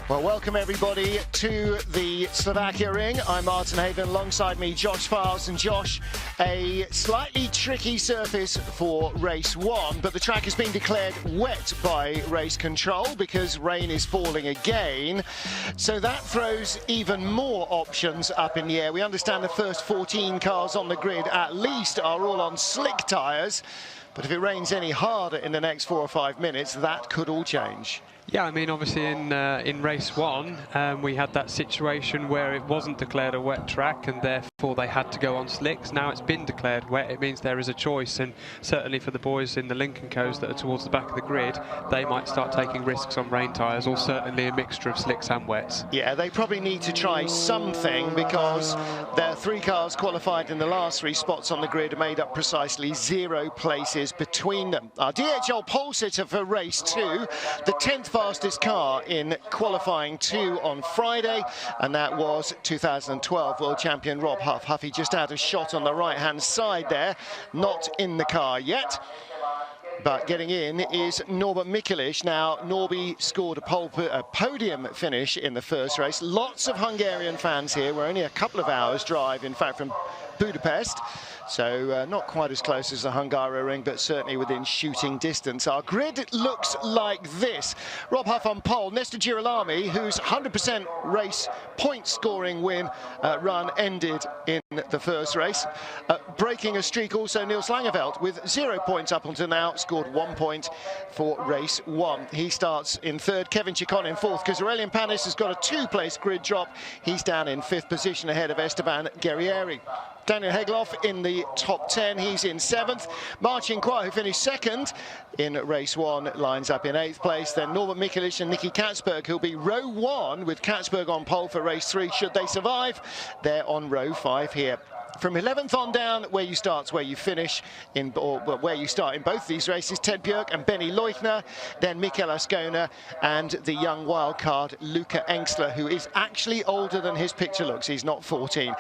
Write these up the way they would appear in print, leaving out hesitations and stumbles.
Well, welcome everybody to the Slovakiaring. I'm Martin Hayden, alongside me Josh Files. And Josh, a slightly tricky surface for race one, but the track has been declared wet by race control because rain is falling again. So that throws even more options up in the air. We understand the first 14 cars on the grid at least are all on slick tyres. But if it rains any harder in the next 4 or 5 minutes, that could all change. Yeah, I mean, obviously in race one, we had that situation where it wasn't declared a wet track and therefore they had to go on slicks. Now it's been declared wet, it means there is a choice, and certainly for the boys in the Lincoln Co's that are towards the back of the grid, they might start taking risks on rain tyres, or certainly a mixture of slicks and wets. Yeah, they probably need to try something, because their 3 cars qualified in the last 3 spots on the grid made up precisely 0 places between them. Our DHL pole sitter for race 2, the 10th fastest car in qualifying 2 on Friday, and that was 2012 world champion Rob Huff. Huffy just had a shot on the right-hand side there, not in the car yet. But getting in is Norbert Mikelic. Now, Norby scored a podium finish in the first race. Lots of Hungarian fans here. We're only a couple of hours drive, in fact, from Budapest. So not quite as close as the Hungaroring, but certainly within shooting distance. Our grid looks like this. Rob Huff on pole. Néstor Girolami, whose 100% race point scoring win run ended in the first race. Breaking a streak also Niels Langeveld with 0 points up until now. Scored 1 point for race 1. He starts in 3rd. Kevin Ceccon in 4th. Because Aurelian Panis has got a 2-place grid drop. He's down in 5th position ahead of Esteban Guerrieri. Daniel Hegloff in the top 10, he's in 7th. Marcin Kwa, who finished 2nd in race 1, lines up in 8th place. Then Norbert Mikelic and Nicky Katzberg, who'll be row 1 with Katzberg on pole for race 3, should they survive. They're on row 5 here. From 11th on down, where you start's where you finish, or where you start in both these races. Ted Björk and Benny Leuchner, then Mikel Ascona, and the young wildcard Luca Engsler, who is actually older than his picture looks. He's not 14.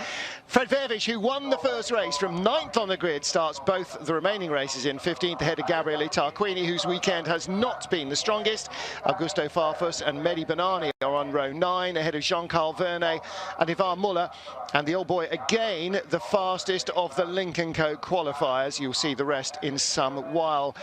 Fred Vervich, who won the first race from 9th on the grid, starts both the remaining races in 15th ahead of Gabriele Tarquini, whose weekend has not been the strongest. Augusto Farfus and Mehdi Banani are on row 9 ahead of Jean-Carl Vernet and Ivan Muller. And the old boy again, the fastest of the Lincoln Co qualifiers. You'll see the rest in some while.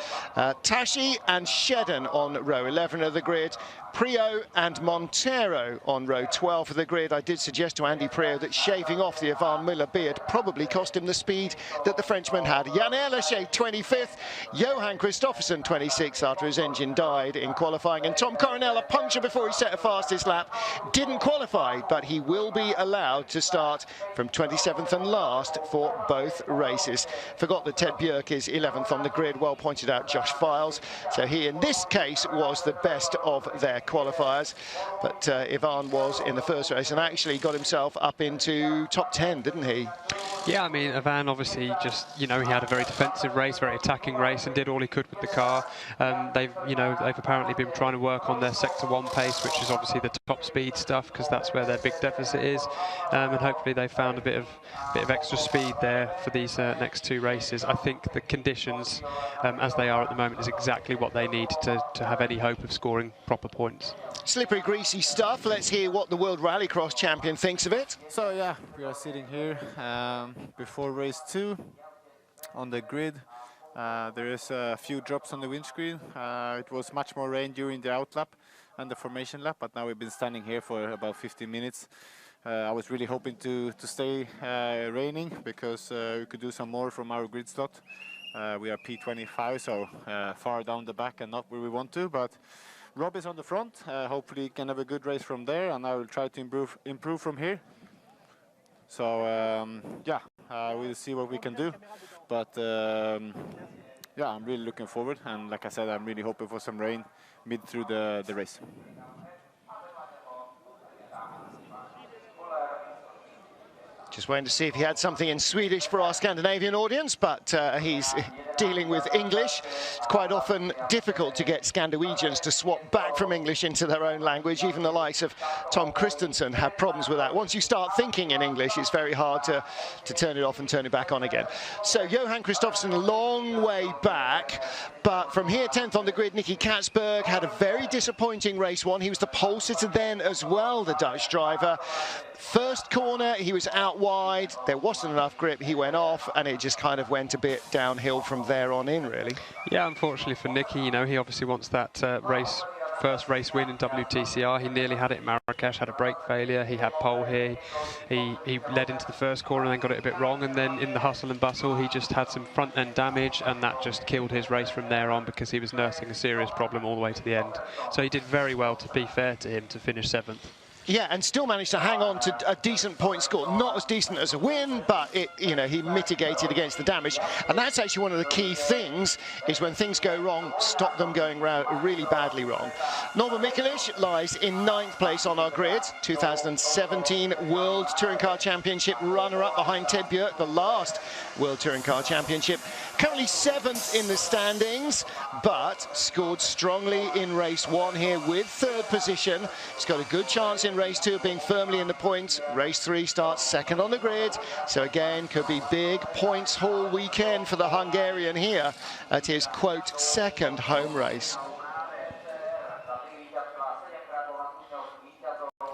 Tashi and Shedden on row 11 of the grid. Prio and Montero on row 12 of the grid. I did suggest to Andy Prio that shaving off the Ivan Muller beard probably cost him the speed that the Frenchman had. Jan Erleschet 25th, Johan Christoffersen 26th after his engine died in qualifying, and Tom Coronel, a puncture before he set a fastest lap, didn't qualify, but he will be allowed to start from 27th and last for both races. Forgot that Ted Björk is 11th on the grid, well pointed out Josh Files. So he in this case was the best of their qualifiers, but Ivan was in the first race and actually got himself up into top 10, didn't he? Yeah, I mean, Ivan obviously just, he had a very defensive race, very attacking race, and did all he could with the car. They've apparently been trying to work on their sector 1 pace, which is obviously the top speed stuff, because that's where their big deficit is, and hopefully they found a bit of extra speed there for these next 2 races. I think the conditions, as they are at the moment, is exactly what they need to have any hope of scoring proper points. Slippery, greasy stuff. Let's hear what the World Rallycross champion thinks of it. So yeah, we are sitting here before race 2 on the grid. There is a few drops on the windscreen. It was much more rain during the out lap and the formation lap, but now we've been standing here for about 15 minutes. I was really hoping to stay raining, because we could do some more from our grid slot. We are P25, so far down the back and not where we want to, but Rob is on the front. Hopefully he can have a good race from there, and I will try to improve from here. So yeah, we'll see what we can do. But yeah, I'm really looking forward, and like I said, I'm really hoping for some rain mid through the race. Just waiting to see if he had something in Swedish for our Scandinavian audience, but he's dealing with English. It's quite often difficult to get Scandinavians to swap back from English into their own language. Even the likes of Tom Christensen have problems with that. Once you start thinking in English, it's very hard to turn it off and turn it back on again. So Johan Kristoffersson, a long way back, but from here, 10th on the grid, Nicky Katzberg had a very disappointing race one. He was the pole sitter then as well, the Dutch driver. First corner, he was out wide, there wasn't enough grip, he went off, and it just kind of went a bit downhill from there on in, really. Yeah, unfortunately for Nicky, you know, he obviously wants that first race win in WTCR. He nearly had it in Marrakesh, had a brake failure, he had pole here, he led into the first corner and then got it a bit wrong, and then in the hustle and bustle he just had some front end damage, and that just killed his race from there on, because he was nursing a serious problem all the way to the end. So he did very well, to be fair to him, to finish 7th. Yeah, and still managed to hang on to a decent point score. Not as decent as a win, but he mitigated against the damage. And that's actually one of the key things, is when things go wrong, stop them going really badly wrong. Norman Mikulic lies in 9th place on our grid. 2017 World Touring Car Championship runner-up behind Ted Björk, the last World Touring Car Championship. Currently 7th in the standings, but scored strongly in race 1 here with 3rd position. He's got a good chance in race 2 of being firmly in the points. Race 3 starts 2nd on the grid, so again could be big points haul weekend for the Hungarian here at his, quote, 2nd home race.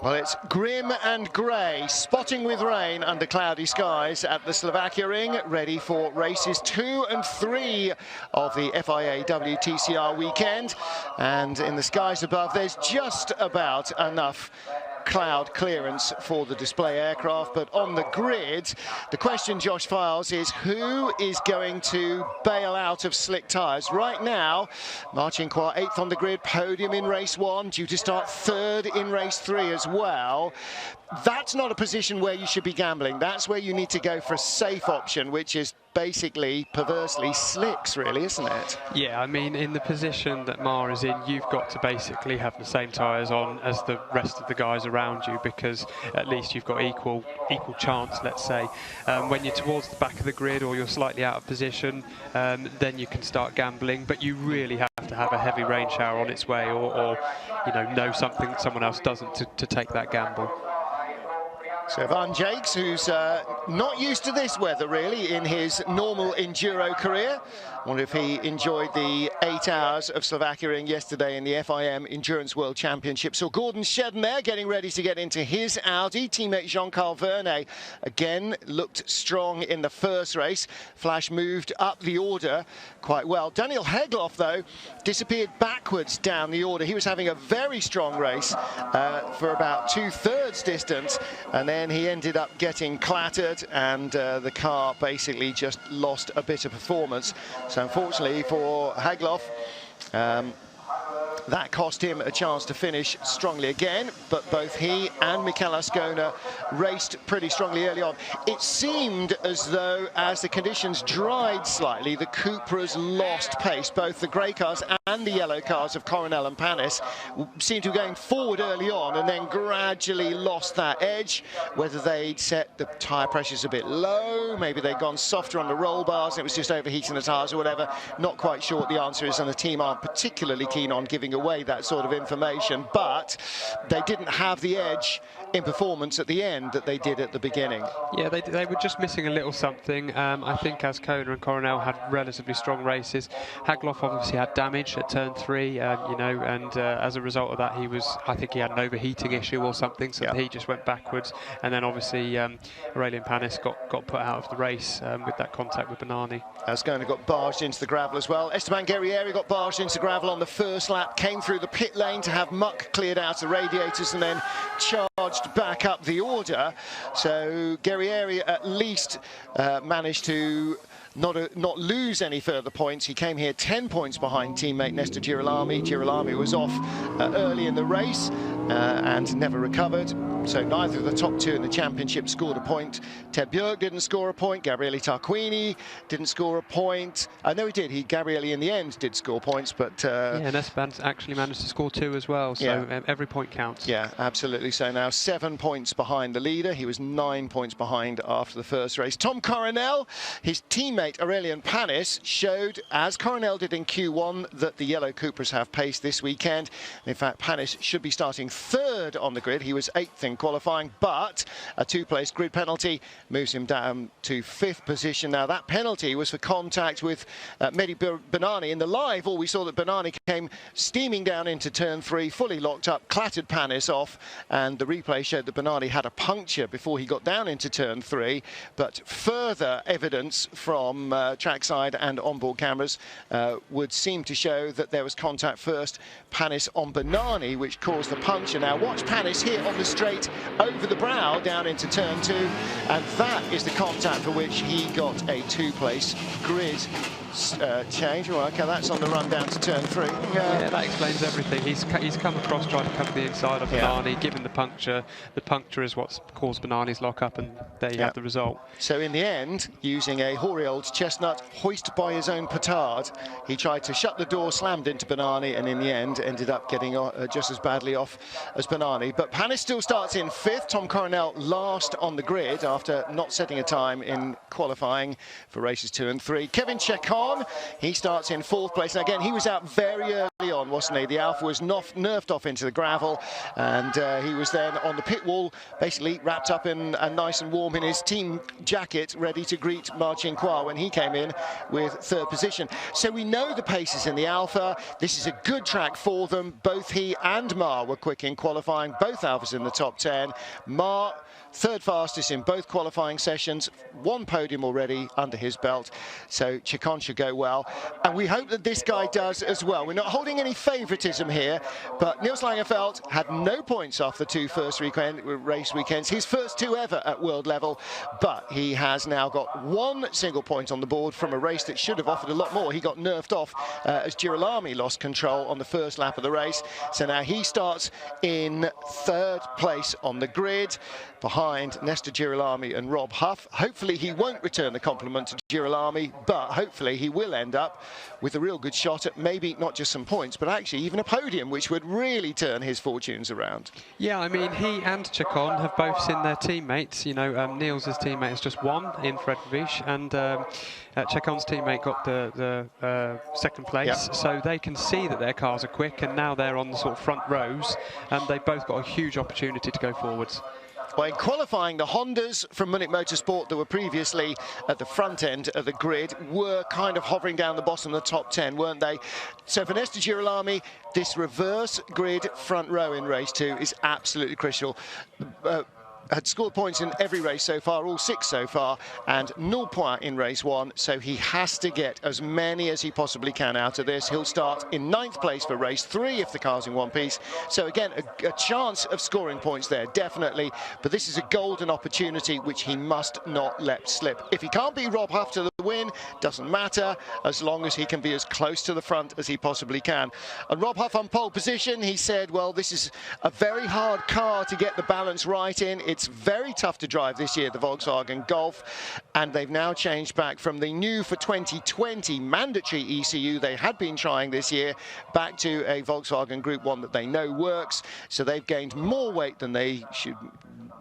Well, it's grim and grey, spotting with rain under cloudy skies at the Slovakiaring, ready for races 2 and 3 of the FIA WTCR weekend. And in the skies above, there's just about enough cloud clearance for the display aircraft, but on the grid, the question, Josh Files, is who is going to bail out of slick tyres? Right now, Marcin Kła 8th on the grid, podium in race 1, due to start 3rd in race 3 as well. That's not a position where you should be gambling. That's where you need to go for a safe option, which is basically, perversely, slicks, really, isn't it? Yeah, I mean, in the position that Mar is in, you've got to basically have the same tyres on as the rest of the guys around you, because at least you've got equal chance, let's say. When you're towards the back of the grid or you're slightly out of position, then you can start gambling, but you really have to have a heavy rain shower on its way, or know something someone else doesn't to take that gamble. So Van Jakes, who's not used to this weather really in his normal enduro career. I wonder if he enjoyed the 8 hours of Slovakiaring yesterday in the FIM Endurance World Championship. So Gordon Shedden there getting ready to get into his Audi. Teammate Jean-Carl Vernet again looked strong in the first race. Flash moved up the order quite well. Daniel Hegloff, though, disappeared backwards down the order. He was having a very strong race for about 2/3 distance, and then he ended up getting clattered, and the car basically just lost a bit of performance. So unfortunately for Hagloff, that cost him a chance to finish strongly again, but both he and Mikel Ascona raced pretty strongly early on. It seemed as though, as the conditions dried slightly, the Cupras lost pace. Both the grey cars and the yellow cars of Coronel and Panis seemed to be going forward early on and then gradually lost that edge. Whether they'd set the tyre pressures a bit low, maybe they'd gone softer on the roll bars and it was just overheating the tyres or whatever, not quite sure what the answer is, and the team aren't particularly keen on giving away that sort of information, but they didn't have the edge in performance at the end that they did at the beginning. Yeah, they were just missing a little something. I think Ascona and Coronel had relatively strong races. Hagloff obviously had damage at turn 3, and as a result of that, I think he had an overheating issue or something, so he just went backwards, and then obviously Aurelian Panis got put out of the race with that contact with Banani. Ascona got barged into the gravel as well. Esteban Guerrieri got barged into gravel on the first lap, came through the pit lane to have muck cleared out of radiators and then charged back up the order. So Guerrieri at least managed to not lose any further points. He came here 10 points behind teammate Néstor Girolami. Girolami was off early in the race and never recovered. So neither of the top two in the championship scored a point. Ted Björk didn't score a point. Gabriele Tarquini didn't score a point. No, he did. Gabriele in the end did score points, but yeah, and Esteban actually managed to score 2 as well. So yeah. Every point counts. Yeah, absolutely. So now 7 points behind the leader. He was 9 points behind after the first race. Tom Coronel, his teammate Aurélien Panis, showed, as Coronel did in Q1, that the yellow Cupras have pace this weekend. In fact, Panis should be starting 3rd on the grid. He was 8th in qualifying, but a 2-place grid penalty moves him down to 5th position. Now, that penalty was for contact with Mehdi Benani. In the live, all we saw that Benani came steaming down into turn 3, fully locked up, clattered Panis off, and the replay showed that Benani had a puncture before he got down into turn 3. But further evidence from trackside and onboard cameras would seem to show that there was contact first, Panis on Benani, which caused the puncture. Now watch Panis here on the straight over the brow down into turn 2, and that is the contact for which he got a 2-place grid change. Well, okay, that's on the run down to turn 3. Yeah, that explains everything. He's come across trying to cover the inside of Benani, given the puncture. The puncture is what's caused Benani's lock-up, and there you have the result. So in the end, using a hoary old chestnut hoist by his own petard, he tried to shut the door, slammed into Benani, and in the end ended up getting just as badly off as Benani. But Panis still starts in 5th. Tom Coronel last on the grid after not setting a time in qualifying for races 2 and 3. Kevin Ceccon, he starts in 4th place. And again, he was out very early on, wasn't he? The Alfa was nerfed off into the gravel, and he was then on the pit wall, basically wrapped up in and nice and warm in his team jacket, ready to greet Marcin Kwa when he came in with 3rd position. So we know the paces in the Alfa. This is a good track for them. Both he and Ma were quick in qualifying, both Alfas in the top 10. Ma, 3rd fastest in both qualifying sessions, 1 podium already under his belt, so Ceccon should go well, and we hope that this guy does as well. We're not holding any favouritism here, but Niels Langenfeldt had no points off the 2 first race weekends, his first 2 ever at world level, but he has now got 1 single point on the board from a race that should have offered a lot more. He got nerfed off as Girolami lost control on the first lap of the race, so now he starts in 3rd place on the grid, behind Néstor Girolami and Rob Huff. Hopefully he won't return the compliment to Girolami, but hopefully he will end up with a real good shot at maybe not just some points, but actually even a podium, which would really turn his fortunes around. Yeah, I mean, he and Ceccon have both seen their teammates. You know, Niels' teammate has just won in Frederic, and Ceccon's teammate got the 2nd place. Yep. So they can see that their cars are quick, and now they're on the sort of front rows, and they've both got a huge opportunity to go forwards. Well, in qualifying, the Hondas from Münnich Motorsport that were previously at the front end of the grid were kind of hovering down the bottom of the top 10, weren't they? So for Néstor Girolami, this reverse grid front row in race 2 is absolutely crucial. Had scored points in every race so far, all 6 so far, and 0 point in race 1, so he has to get as many as he possibly can out of this. He'll start in 9th place for race 3 if the car's in one piece. So again, a chance of scoring points there, definitely, but this is a golden opportunity which he must not let slip. If he can't beat Rob Huff to the win, doesn't matter, as long as he can be as close to the front as he possibly can. And Rob Huff on pole position, he said, well, this is a very hard car to get the balance right in. It's very tough to drive this year, the Volkswagen Golf, and they've now changed back from the new for 2020 mandatory ECU they had been trying this year back to a Volkswagen Group 1 that they know works. So they've gained more weight than they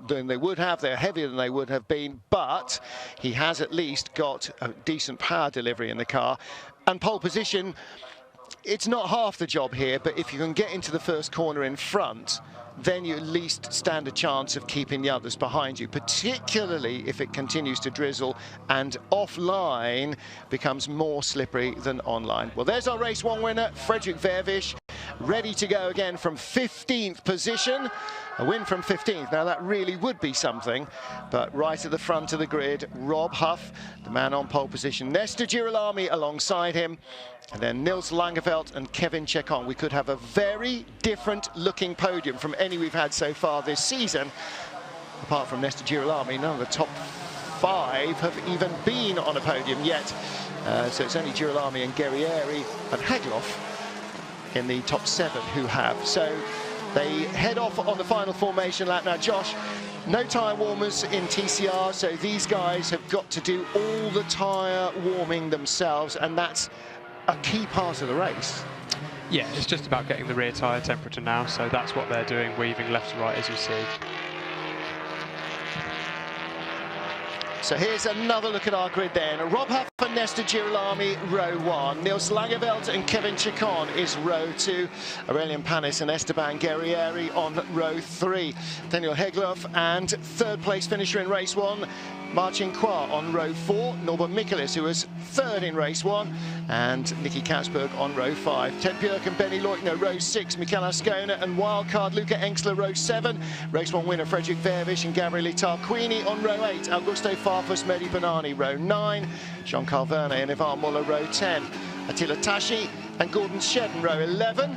would have. They're heavier than they would have been, but he has at least got a decent power delivery in the car. And pole position, it's not half the job here, but if you can get into the first corner in front, then you at least stand a chance of keeping the others behind you, particularly if it continues to drizzle and offline becomes more slippery than online. Well, there's our race 1 winner, Frederic Vervisch, ready to go again from 15th position. A win from 15th, now that really would be something, but right at the front of the grid, Rob Huff, the man on pole position, Néstor Girolami alongside him, and then Niels Langenfeldt and Kevin Ceccon. We could have a very different looking podium from any we've had so far this season, apart from Néstor Girolami. None of the top 5 have even been on a podium yet. So it's only Girolami and Guerrieri and Hagloff in the top 7 who have. So they head off on the final formation lap. Now, Josh, no tyre warmers in TCR, so these guys have got to do all the tyre warming themselves, and that's a key part of the race. Yeah, it's just about getting the rear tyre temperature now, so that's what they're doing, weaving left to right, as you see. So here's another look at our grid then. Rob Huff and Néstor Girolami, row 1. Nils Langeveldt and Kevin Ceccon is row 2. Aurelian Panis and Esteban Guerrieri on row 3. Daniel Hegloff and third place finisher in race 1, Marcin Kwa on row 4. Norbert Michaelis, who was third in race 1. And Nicky Katzberg on row 5. Ted Björk and Benny Leutner, row 6. Michael Ascona and wildcard Luca Engstler, row 7. Race 1 winner Frederick Vervisch and Gabriele Tarquini on row 8. Augusto Farfus, Mehdi Banani, row 9. Jean-Carl Verne and Ivan Muller, row 10. Attila Tashi and Gordon Shedden, row 11.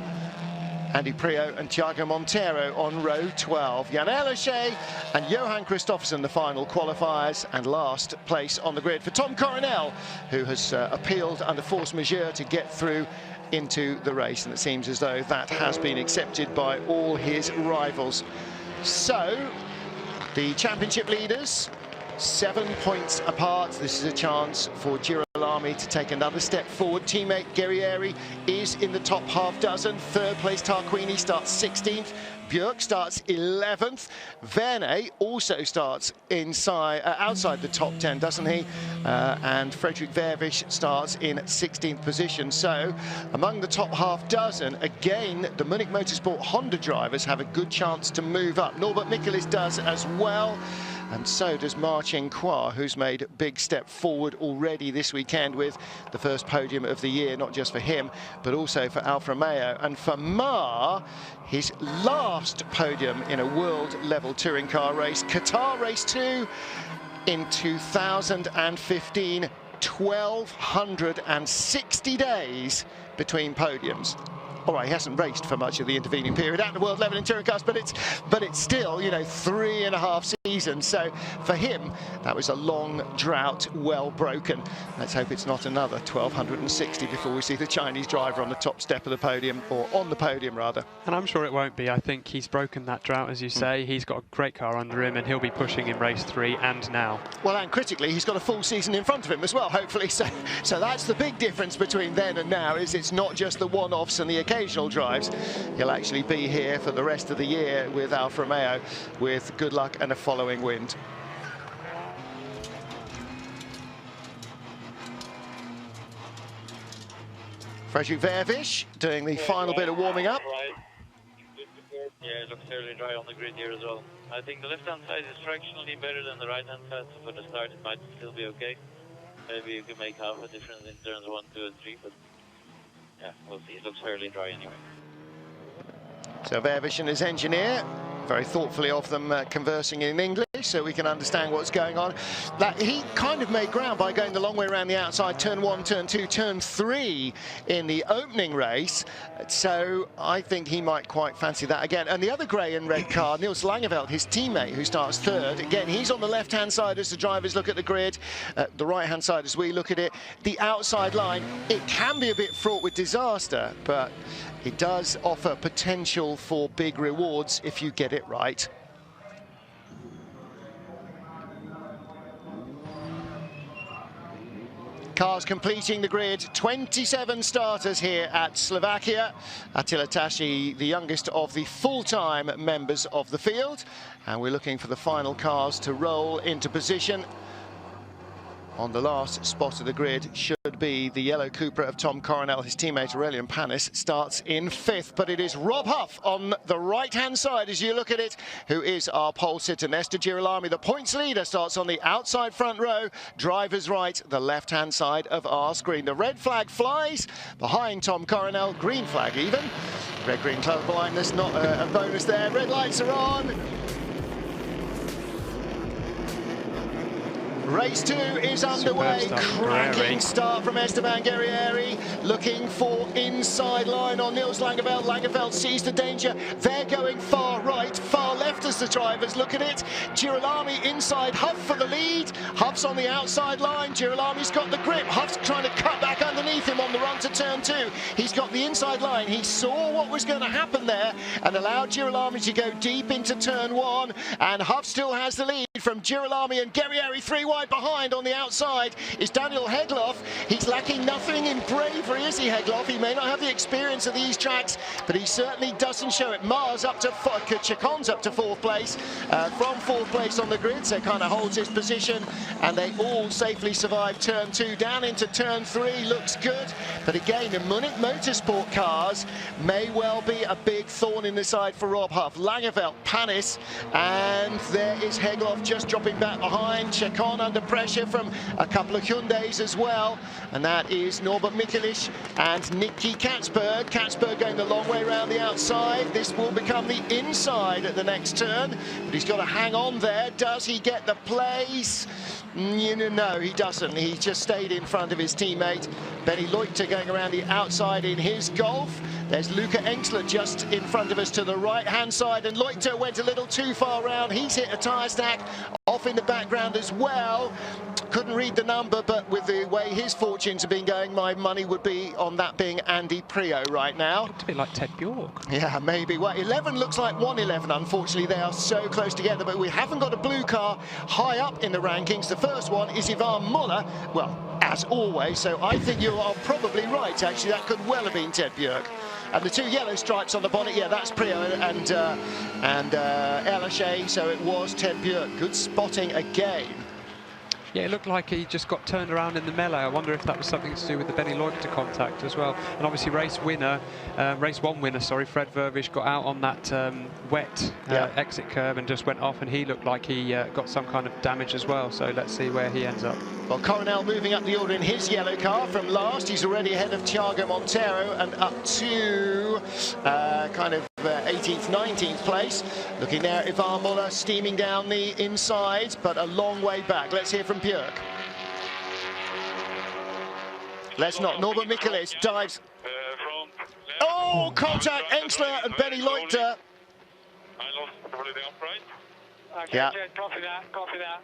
Andy Prio and Thiago Montero on row 12. Jan Ellershey and Johan Kristoffersen, the final qualifiers, and last place on the grid for Tom Coronel, who has appealed under force majeure to get through into the race, and it seems as though that has been accepted by all his rivals. So the championship leaders, 7 points apart. This is a chance for Girolami to take another step forward. Teammate Guerrieri is in the top half dozen. Third place Tarquini starts 16th. Björk starts 11th. Verne also starts outside the top 10, doesn't he? And Frederick Vervisch starts in 16th position. So among the top half dozen, again, the Münnich Motorsport Honda drivers have a good chance to move up. Norbert Michaelis does as well. And so does Marcin Kwa, who's made a big step forward already this weekend with the first podium of the year, not just for him, but also for Alfa Romeo. And for Ma, his last podium in a world-level touring car race, Qatar Race 2 in 2015, 1,260 days between podiums. All right, he hasn't raced for much of the intervening period at the world level in touring cars, but it's still, you know, 3.5 seasons. So for him, that was a long drought, well broken. Let's hope it's not another 1,260 before we see the Chinese driver on the top step of the podium, or on the podium rather. And I'm sure it won't be. I think he's broken that drought, as you say. He's got a great car under him, and he'll be pushing in race 3 and now. Well, and critically, he's got a full season in front of him as well, hopefully. So that's the big difference between then and now, is it's not just the one-offs and the occasional drives. He'll actually be here for the rest of the year with Alfa Romeo, with good luck and a following wind. Frederick Vervisch doing the final bit of warming up. Yeah, it looks fairly dry on the grid here as well. I think the left-hand side is fractionally better than the right-hand side, so for the start it might still be okay. Maybe you can make half a difference in turns 1, 2 and 3, but yeah, we'll see. It looks fairly dry anyway. So Vervisch and his engineer, very thoughtfully of them conversing in English so we can understand what's going on. That he kind of made ground by going the long way around the outside, turn 1, turn 2, turn 3 in the opening race. So I think he might quite fancy that again. And the other grey and red car, Nils Langeveldt, his teammate, who starts third. Again, he's on the left-hand side as the drivers look at the grid, the right-hand side as we look at it. The outside line, it can be a bit fraught with disaster, but it does offer potential for big rewards if you get it right. Cars completing the grid, 27 starters here at Slovakia. Attila Tashi, the youngest of the full-time members of the field. And we're looking for the final cars to roll into position. On the last spot of the grid should be the yellow Cupra of Tom Coronel. His teammate Aurelian Panis starts in 5th, but it is Rob Huff on the right-hand side as you look at it, who is our pole sitter. Néstor Girolami, the points leader, starts on the outside front row. Driver's right, the left-hand side of our screen. The red flag flies behind Tom Coronel, green flag even. Red-green colour blindness, not a bonus there. Red lights are on. Race 2 is underway. Cracking start from Esteban Guerrieri, looking for inside line on Niels Langeveld. Langeveld sees the danger. They're going far right, far left as the drivers look at it. Girolami inside, Huff for the lead. Huff's on the outside line. Girolami's got the grip. Huff's trying to cut back underneath him on the run to turn 2. He's got the inside line. He saw what was going to happen there and allowed Girolami to go deep into turn 1. And Huff still has the lead from Girolami and Guerrieri. 3 wide behind on the outside is Daniel Hegloff. He's lacking nothing in bravery, is he, Hegloff? He may not have the experience of these tracks, but he certainly doesn't show it. Mars up to Ceccon's up to 4th place. From 4th place on the grid, so kind of holds his position, and they all safely survive turn 2. Down into turn 3, looks good, but again, the Münnich Motorsport cars may well be a big thorn in the side for Rob Huff. Langeveld, Panis, and there is Hegloff just dropping back behind. Ceccon under pressure from a couple of Hyundais as well, and that is Norbert Michelisz and Nicky Katzberg. Katzberg going the long way around the outside. This will become the inside at the next turn, but he's got to hang on there. Does he get the place? No, he doesn't. He just stayed in front of his teammate. Benny Leuchter going around the outside in his Golf. There's Luca Engstler just in front of us to the right-hand side, and Leuchter went a little too far round. He's hit a tyre stack off in the background as well. Couldn't read the number, but with the way his fortunes have been going, my money would be on that being Andy Prio right now. It's a bit like Ted Bjork. Yeah, maybe. Well, 11 looks like 111. Unfortunately, they are so close together, but we haven't got a blue car high up in the rankings. The first one is Ivan Muller. Well, as always, so I think you are probably right. Actually, that could well have been Ted Bjork. And the 2 yellow stripes on the bonnet, yeah, that's Prio and Elache, so it was Ted Bjork. Good spotting again. Yeah, it looked like he just got turned around in the melee. I wonder if that was something to do with the Benny Leuchter contact as well. And obviously race 1 winner, sorry, Fred Vervish got out on that wet exit curb and just went off, and he looked like he got some kind of damage as well. So let's see where he ends up. Well, Coronel moving up the order in his yellow car from last. He's already ahead of Thiago Monteiro and up to kind of 18th, 19th place. Looking there at Ivan Muller steaming down the inside, but a long way back. Let's hear from Björk. Let's not. Norbert Michelisz dives. Oh, contact Engstler and Benny Leuchter. Yeah. Copy that.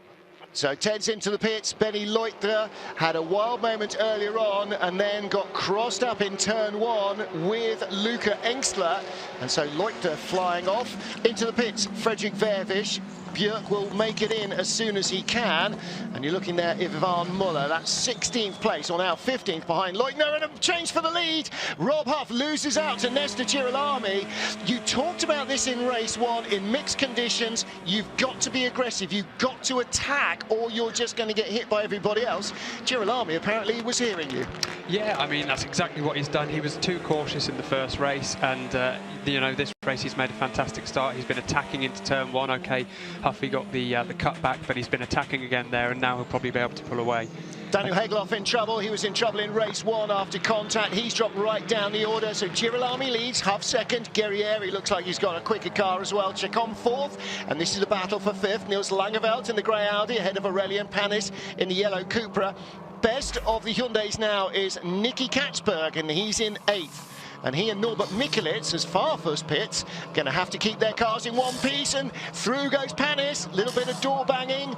So Ted's into the pits. Benny Leuchter had a wild moment earlier on and then got crossed up in turn 1 with Luca Engstler. And so Leuchter flying off into the pits. Fredrik Vervish. Björk will make it in as soon as he can. And you're looking there, Ivan Muller. That's 16th place, or now 15th behind Leuchter, and a change for the lead. Rob Huff loses out to Néstor Girolami. You talked about this in race 1. In mixed conditions, you've got to be aggressive. You've got to attack, or you're just going to get hit by everybody else. Girolami apparently was hearing you. Yeah, I mean, that's exactly what he's done. He was too cautious in the first race, and you know, this race he's made a fantastic start. He's been attacking into turn 1. Okay, Huffy got the cutback, but he's been attacking again there, and now he'll probably be able to pull away. Daniel Hegloff in trouble. He was in trouble in race 1 after contact. He's dropped right down the order, so Girolami leads, Huff 2nd. Guerrieri looks like he's got a quicker car as well. Ceccon 4th, and this is the battle for 5th. Niels Langeveld in the grey Audi ahead of Aurelian Panis in the yellow Cupra. Best of the Hyundais now is Nicky Katzberg, and he's in 8th. And he and Norbert Michelisz, as far first pits, going to have to keep their cars in one piece, and through goes Panis. Little bit of door banging.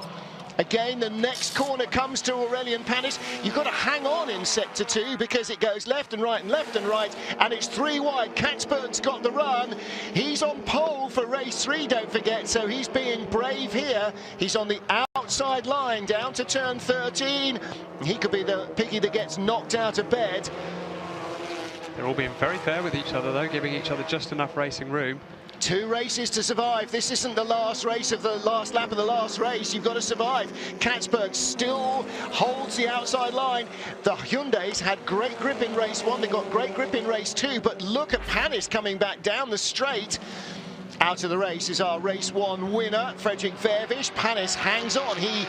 Again, the next corner comes to Aurelian Panis. You've got to hang on in sector 2 because it goes left and right and left and right, and it's 3 wide. Katzberg's got the run. He's on pole for race 3, don't forget, so he's being brave here. He's on the outside line down to turn 13. He could be the piggy that gets knocked out of bed. They're all being very fair with each other, though, giving each other just enough racing room. 2 races to survive. This isn't the last race of the last lap of the last race. You've got to survive. Katzberg still holds the outside line. The Hyundais had great grip in race 1. They got great grip in race 2. But look at Panis coming back down the straight. Out of the race is our race 1 winner, Fredrik Vervish. Panis hangs on. He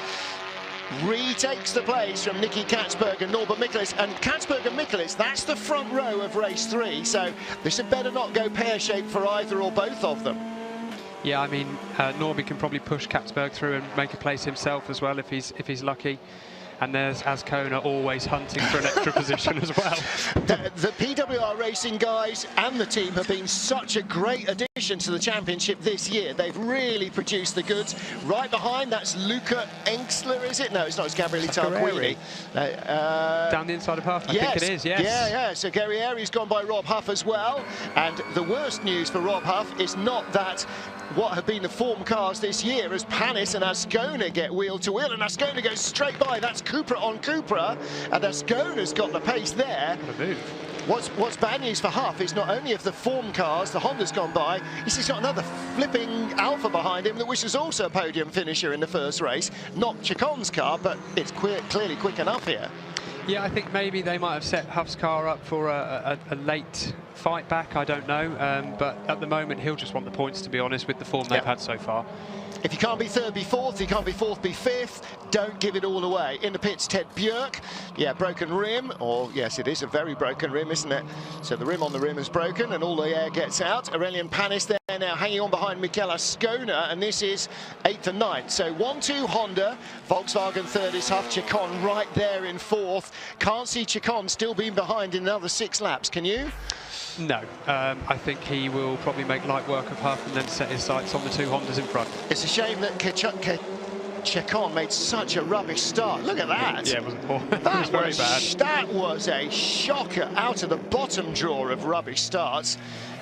retakes the place from Nicky Katzberg and Norbert Michelisz. And Katzberg and Michelisz, that's the front row of race 3. So this had better not go pear-shaped for either or both of them. Yeah, I mean, Norby can probably push Katzberg through and make a place himself as well if he's lucky. And there's Ascona always hunting for an extra position as well. The PWR Racing guys and the team have been such a great addition to the championship this year. They've really produced the goods. Right behind, that's Luca Engstler, is it? No, it's not. It's Gabriele Tarquini. Down the inside of Huff, I think it is, yes. Yeah. So Guerrieri's gone by Rob Huff as well. And the worst news for Rob Huff is not that what have been the form cars this year as Panis and Ascona get wheel to wheel, and Ascona goes straight by. That's Cupra on Cupra, and Ascona's got the pace there. What's bad news for Huff is not only have the form cars, the Honda's gone by, he's got another flipping Alfa behind him, which is also a podium finisher in the first race. Not Ceccon's car, but it's clearly quick enough here. Yeah, I think maybe they might have set Huff's car up for a late fight back, I don't know. But at the moment, he'll just want the points, to be honest, with the form they've had so far. If you can't be third, be fourth. If you can't be fourth, be fifth. Don't give it all away. In the pits, Ted Björk. Yeah, broken rim. Or, yes, it is a very broken rim, isn't it? So the rim on the rim is broken and all the air gets out. Aurelian Panis there now hanging on behind Mikel Ascona, and this is 8th and 9th. So 1-2 Honda. Volkswagen third is Huff. Ceccon right there in fourth. Can't see Ceccon still being behind in another 6 laps. Can you? No, I think he will probably make light work of Huff and then set his sights on the 2 Hondas in front. It's a shame that Ceccon made such a rubbish start. Look at that. Yeah, it wasn't poor. It was very bad. That was a shocker out of the bottom drawer of rubbish starts.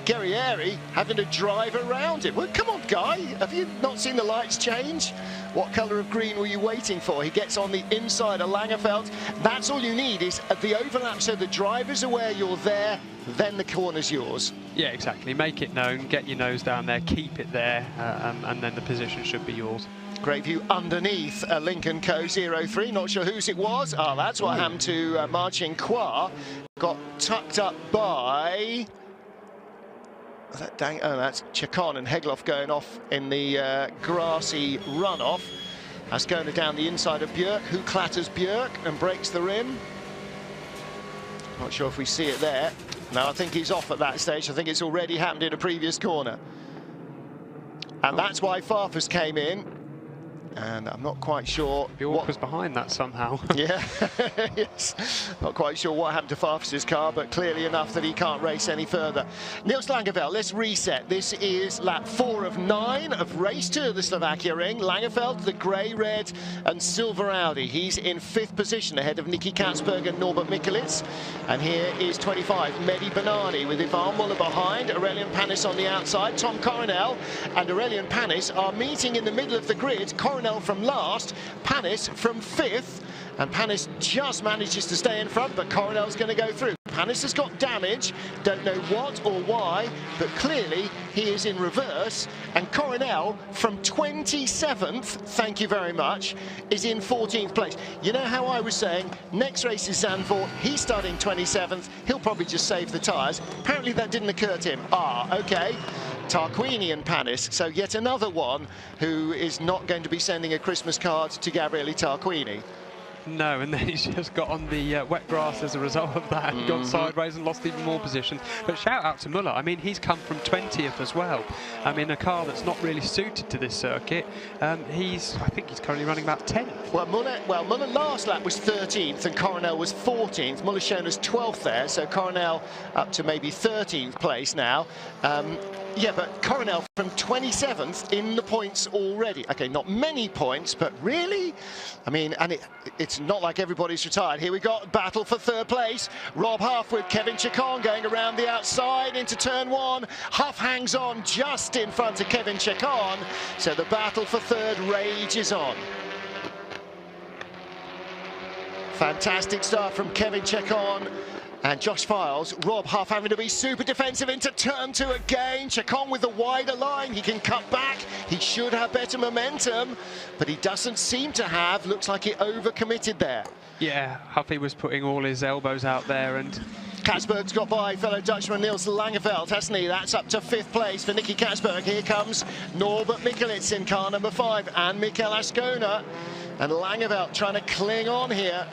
Guerrieri having to drive around it. Well, come on, guy. Have you not seen the lights change? What colour of green were you waiting for? He gets on the inside of Langerfeld. That's all you need, is at the overlap so the driver's aware you're there, then the corner's yours. Yeah, exactly. Make it known, get your nose down there, keep it there, and then the position should be yours. Great view underneath Lincoln Co. 03. Not sure whose it was. Oh, that's what happened to Marcin Kła. Got tucked up by... that's Ceccon and Hegloff going off in the grassy runoff. That's going down the inside of Björk, who clatters Björk and breaks the rim. Not sure if we see it there. No, I think he's off at that stage. I think it's already happened in a previous corner. And that's why Farfus came in. And I'm not quite sure Björk was behind that somehow. Yeah, yes. Not quite sure what happened to Farfus's car, but clearly enough that he can't race any further. Niels Langeveld, let's reset. This is lap 4 of 9 of race 2 of the Slovakiaring. Langeveld, the grey, red and silver Audi. He's in 5th position ahead of Nicky Katzberg and Norbert Mikulits. And here is 25, Mehdi Banani with Ivan Muller behind, Aurelian Panis on the outside, Tom Coronel and Aurelian Panis are meeting in the middle of the grid. Coronel from last, Panis from 5th, and Panis just manages to stay in front, but Coronel's going to go through. Panis has got damage, don't know what or why, but clearly he is in reverse, and Coronel from 27th, thank you very much, is in 14th place. You know how I was saying, next race is Zandvoort, he's starting 27th, he'll probably just save the tyres. Apparently that didn't occur to him. Ah, okay. Tarquini and Panis, so yet another one who is not going to be sending a Christmas card to Gabriele Tarquini. No, and then he's just got on the wet grass as a result of that and gone sideways and lost even more position. But shout out to Muller. I mean, he's come from 20th as well. I mean, a car that's not really suited to this circuit. I think he's currently running about 10th. Well, Muller last lap was 13th and Coronel was 14th. Muller's shown as 12th there, so Coronel up to maybe 13th place now. Yeah, but Coronel from 27th in the points already. Okay, not many points, but really? I mean, and it's not like everybody's retired. Here we got battle for 3rd place. Rob Huff with Kevin Ceccon going around the outside into turn 1. Huff hangs on just in front of Kevin Ceccon. So the battle for 3rd rages on. Fantastic start from Kevin Ceccon. And Josh Files, Rob Huff having to be super defensive into turn 2 again. Ceccon with the wider line, he can cut back. He should have better momentum, but he doesn't seem to have. Looks like he overcommitted there. Yeah, Huffy was putting all his elbows out there and... Katzberg's got by fellow Dutchman Niels Langeveld, hasn't he? That's up to 5th place for Nicky Katzberg. Here comes Norbert Mikulits in car number 5 and Mikel Ascona. And Langeveld trying to cling on here.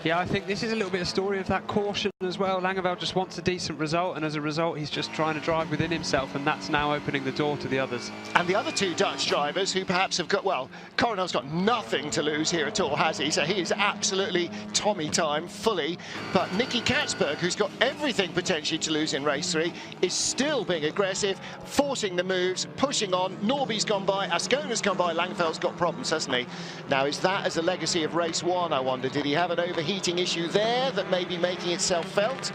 Yeah, I think this is a little bit of story of that caution as well. Langeveld just wants a decent result, and as a result, he's just trying to drive within himself, and that's now opening the door to the others. And the other two Dutch drivers who perhaps have got, well, Coronel's got nothing to lose here at all, has he? So he is absolutely Tommy time, fully. But Nicky Katzberg, who's got everything potentially to lose in race 3, is still being aggressive, forcing the moves, pushing on. Norby's gone by, Ascona's gone by, Langeveld's got problems, hasn't he? Now, is that as a legacy of race 1, I wonder? Did he have an overheating issue there that may be making itself felt?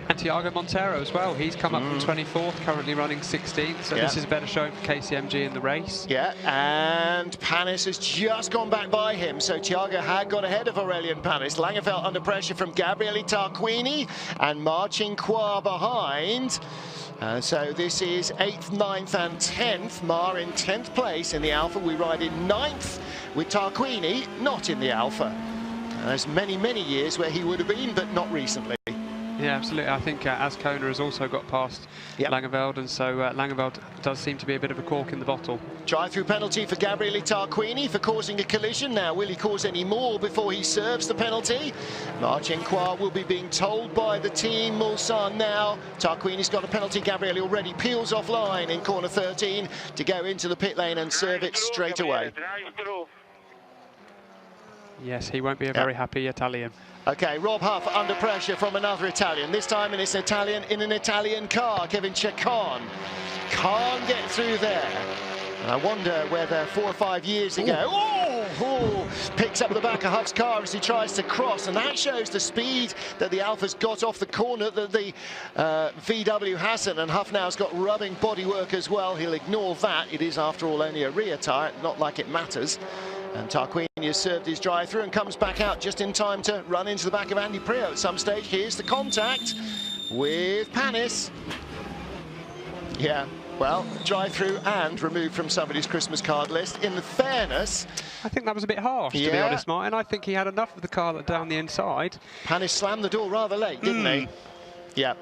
And Thiago Monteiro as well. He's come up from 24th, currently running 16th. So this is a better showing for KCMG in the race. Yeah, and Panis has just gone back by him. So Thiago had got ahead of Aurélien Panis. Langeveld under pressure from Gabriele Tarquini and Marcinkois behind. So this is 8th, 9th and 10th. Mar in 10th place in the Alfa. We ride in 9th with Tarquini, not in the Alfa. There's many, many years where he would have been, but not recently. Yeah, absolutely. I think Ascona has also got past Langeveld, and so Langeveld does seem to be a bit of a cork in the bottle. Drive-through penalty for Gabriele Tarquini for causing a collision. Now, will he cause any more before he serves the penalty? Marcinkois will be being told by the team Mulsanne now. Tarquini's got a penalty. Gabriele already peels offline in corner 13 to go into the pit lane and serve it straight away. Yes, he won't be a very happy Italian. Okay, Rob Huff under pressure from another Italian. This time it's an Italian in an Italian car. Kevin Ceccon can't get through there. And I wonder whether 4 or 5 years ago, picks up the back of Huff's car as he tries to cross, and that shows the speed that the Alfa's got off the corner that the VW hasn't, and Huff now's got rubbing bodywork as well. He'll ignore that. It is, after all, only a rear tyre, not like it matters. And Tarquini has served his drive through and comes back out just in time to run into the back of Andy Priaulx at some stage. Here's the contact with Panis. Yeah, well, drive through and removed from somebody's Christmas card list. In the fairness, I think that was a bit harsh, to be honest, Martin. I think he had enough of the car down the inside. Panis slammed the door rather late, didn't he? Yeah.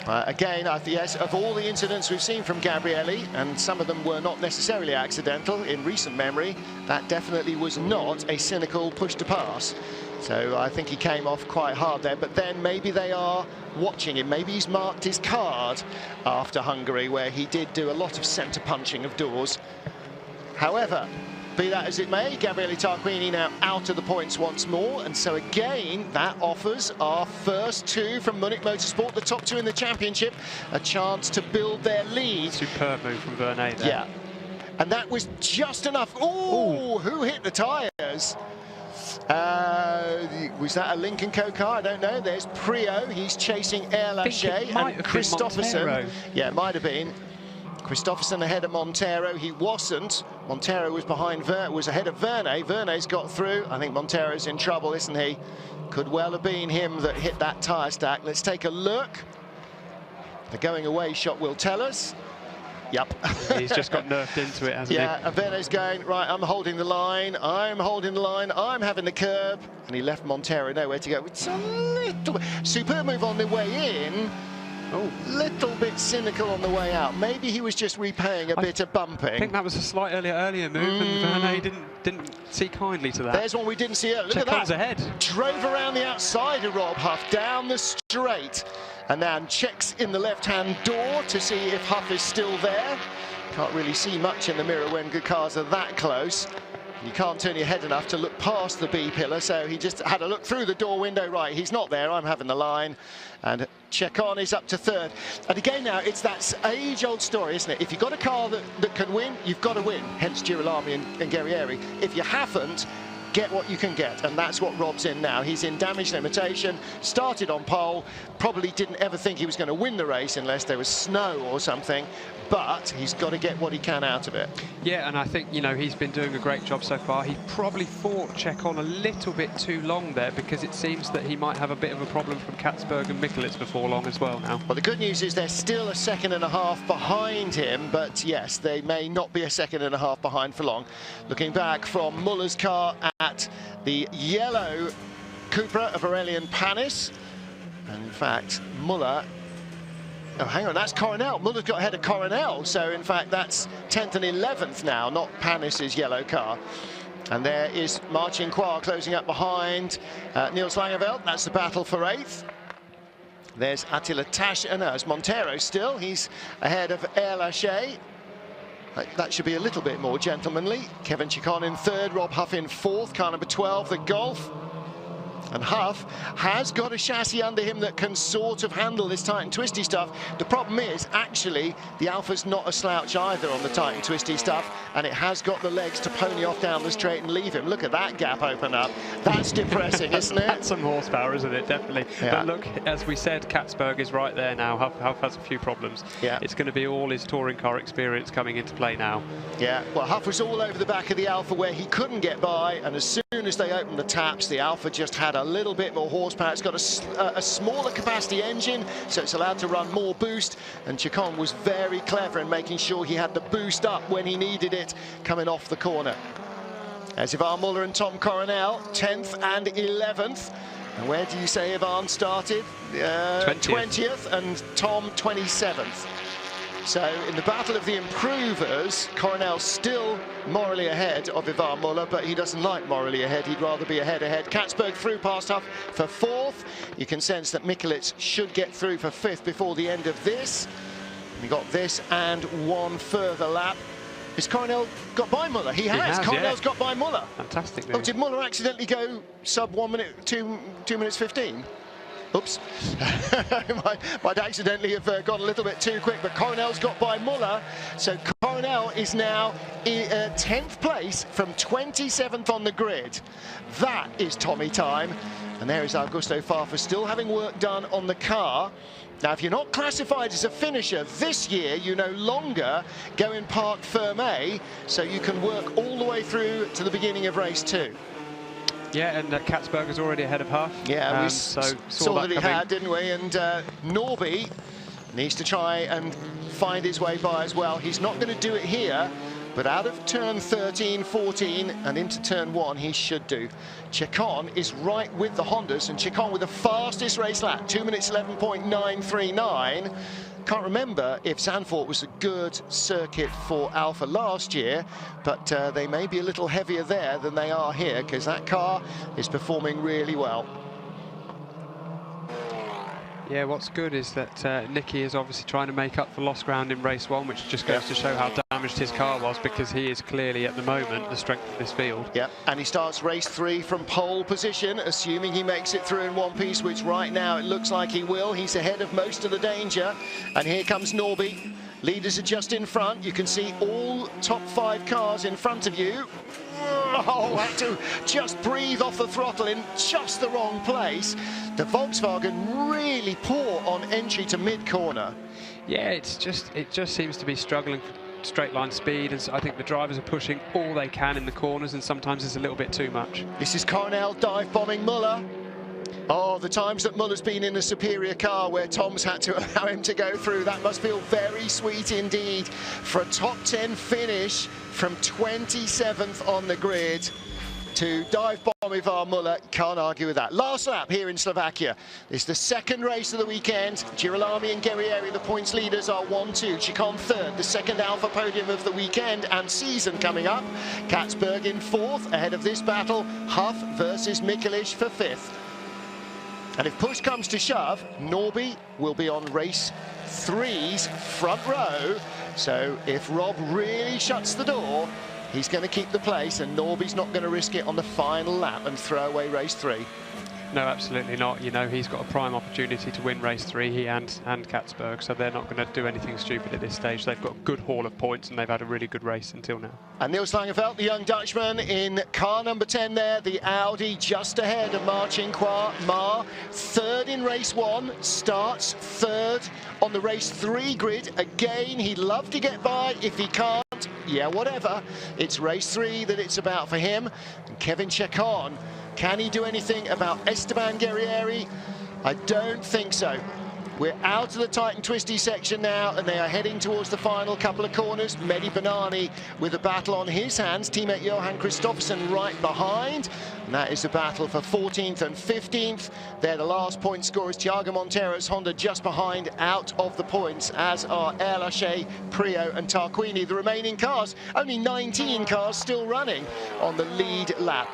Again, yes, of all the incidents we've seen from Gabriele, and some of them were not necessarily accidental in recent memory, that definitely was not a cynical push to pass. So I think he came off quite hard there, but then maybe they are watching him. Maybe he's marked his card after Hungary, where he did do a lot of centre punching of doors. However, be that as it may, Gabriele Tarquini now out of the points once more, and so again that offers our first two from Münnich Motorsport, the top two in the championship, a chance to build their lead. Superb move from Vernet there. Yeah, and that was just enough. Ooh, who hit the tyres? Was that a Lincoln Co car? I don't know. There's Priaulx, he's chasing Air Lachey, and Christopherson. Yeah, it might have been. Christopherson ahead of Monteiro. He wasn't. Monteiro was was ahead of Vernet. Vernet's got through. I think Monteiro's in trouble, isn't he? Could well have been him that hit that tyre stack. Let's take a look. The going away shot will tell us. Yep. He's just got nerfed into it, hasn't he? Yeah, and Vernet's going, right, I'm holding the line, I'm holding the line, I'm having the curb. And he left Monteiro nowhere to go. It's a little bit... Superb move on the way in. Little bit cynical on the way out. Maybe he was just repaying a bit of bumping. I think that was a slight earlier move, and Vernet didn't see kindly to that. There's one we didn't see earlier. Look at that. Ahead. Drove around the outside of Rob Huff down the straight, and then checks in the left-hand door to see if Huff is still there. Can't really see much in the mirror when good cars are that close. You can't turn your head enough to look past the B pillar, so he just had a look through the door window. Right, he's not there, I'm having the line. And Ceccon is up to third. And again now, it's that age-old story, isn't it? If you've got a car that can win, you've got to win. Hence Girolami and Guerrieri. If you haven't, get what you can get, and that's what Rob's in now. He's in damage limitation, started on pole, probably didn't ever think he was going to win the race unless there was snow or something, but he's got to get what he can out of it. Yeah, and I think, you know, he's been doing a great job so far. He probably fought Ceccon a little bit too long there, because it seems that he might have a bit of a problem from Katzberg and Michelitz before long as well now. Well, the good news is they're still a second and a half behind him, but yes, they may not be a second and a half behind for long. Looking back from Muller's car at the yellow Cupra of Aurélien Panis, and in fact, Muller... Oh, hang on, that's Coronel. Muller's got ahead of Coronel, so in fact that's 10th and 11th now, not Panis's yellow car. And there is Marcin Kvar closing up behind Nils Langeveld. That's the battle for 8th. There's Attila Tash, and there's Montero still. He's ahead of Air Lachey. That should be a little bit more gentlemanly. Kevin Ceccon in 3rd, Rob Huff in 4th, car number 12, the Golf. And Huff has got a chassis under him that can sort of handle this tight and twisty stuff. The problem is, actually, the Alfa's not a slouch either on the tight and twisty stuff, and it has got the legs to pony off down the straight and leave him. Look at that gap open up. That's depressing, isn't it? That's some horsepower, isn't it? Definitely. Yeah. But look, as we said, Katzberg is right there now. Huff has a few problems. Yeah. It's going to be all his touring car experience coming into play now. Yeah, well, Huff was all over the back of the Alfa where he couldn't get by, and as soon as they opened the taps, the Alfa just had a little bit more horsepower. It's got a smaller capacity engine, so it's allowed to run more boost, and Ceccon was very clever in making sure he had the boost up when he needed it coming off the corner. As Ivan Muller and Tom Coronel, 10th and 11th. And where do you say Ivan started? 20th, and Tom 27th. So in the battle of the improvers, Coronel still morally ahead of Ivan Muller, but he doesn't like morally ahead. He'd rather be ahead. Katzberg through past Huff for 4th. You can sense that Mikulec should get through for 5th before the end of this. We got this and one further lap. Has Coronel got by Muller? He has. Coronel's got by Muller. Fantastic move. Oh, did Muller accidentally go sub 1 minute, 2 minutes 15? Oops. might accidentally have gone a little bit too quick, but Coronel's got by Muller. So Coronel is now in 10th place from 27th on the grid. That is Tommy time. And there is Augusto Farfus still having work done on the car. Now, if you're not classified as a finisher this year, you no longer go in Parc Fermé, so you can work all the way through to the beginning of race 2. Yeah, and Katzberg is already ahead of Huff. Yeah, we so saw that he had, didn't we? And Norby needs to try and find his way by as well. He's not going to do it here, but out of turn 13, 14 and into turn 1, he should do. Ceccon is right with the Hondas, and Ceccon with the fastest race lap, 2 minutes 11.939. Can't remember if Zandvoort was a good circuit for Alfa last year, but they may be a little heavier there than they are here, because that car is performing really well. Yeah, what's good is that Nicky is obviously trying to make up for lost ground in race 1, which just goes to show how damaged his car was, because he is clearly at the moment the strength of this field. Yeah, and he starts race 3 from pole position, assuming he makes it through in one piece, which right now it looks like he will. He's ahead of most of the danger, and here comes Norby. Leaders are just in front. You can see all top 5 cars in front of you. Oh, had to just breathe off the throttle in just the wrong place. The Volkswagen really poor on entry to mid-corner. Yeah, it just seems to be struggling for straight line speed, and so I think the drivers are pushing all they can in the corners, and sometimes it's a little bit too much. This is Coronel dive bombing Muller. Oh, the times that Muller's been in a superior car where Tom's had to allow him to go through, that must feel very sweet indeed for a top 10 finish from 27th on the grid to dive bomb Ivan Muller. Can't argue with that. Last lap here in Slovakia. It's the second race of the weekend. Girolami and Guerrieri, the points leaders, are 1-2. Ceccon 3rd, the second Alfa podium of the weekend and season coming up. Katzberg in 4th, ahead of this battle. Huff versus Mikulec for 5th. And if push comes to shove, Norby will be on race 3's front row. So if Rob really shuts the door, he's going to keep the place, and Norby's not going to risk it on the final lap and throw away race 3. No, absolutely not. You know, he's got a prime opportunity to win race 3, he and Katzberg, so they're not going to do anything stupid at this stage. They've got a good haul of points, and they've had a really good race until now. And Nils Langeveld, the young Dutchman, in car number 10 there, the Audi just ahead of Marcin Kvar. 3rd in race 1, starts 3rd on the race 3 grid. Again, he'd love to get by. If he can't, yeah, whatever. It's race 3 that it's about for him. And Kevin Ceccon, can he do anything about Esteban Guerrieri? I don't think so. We're out of the tight and twisty section now, and they are heading towards the final couple of corners. Mehdi Benani with a battle on his hands. Teammate Johan Kristoffersen right behind. And that is the battle for 14th and 15th. They're the last point scorers. Thiago Montero's Honda just behind, out of the points, as are Air Lachey, Prio and Tarquini. The remaining cars, only 19 cars still running on the lead lap.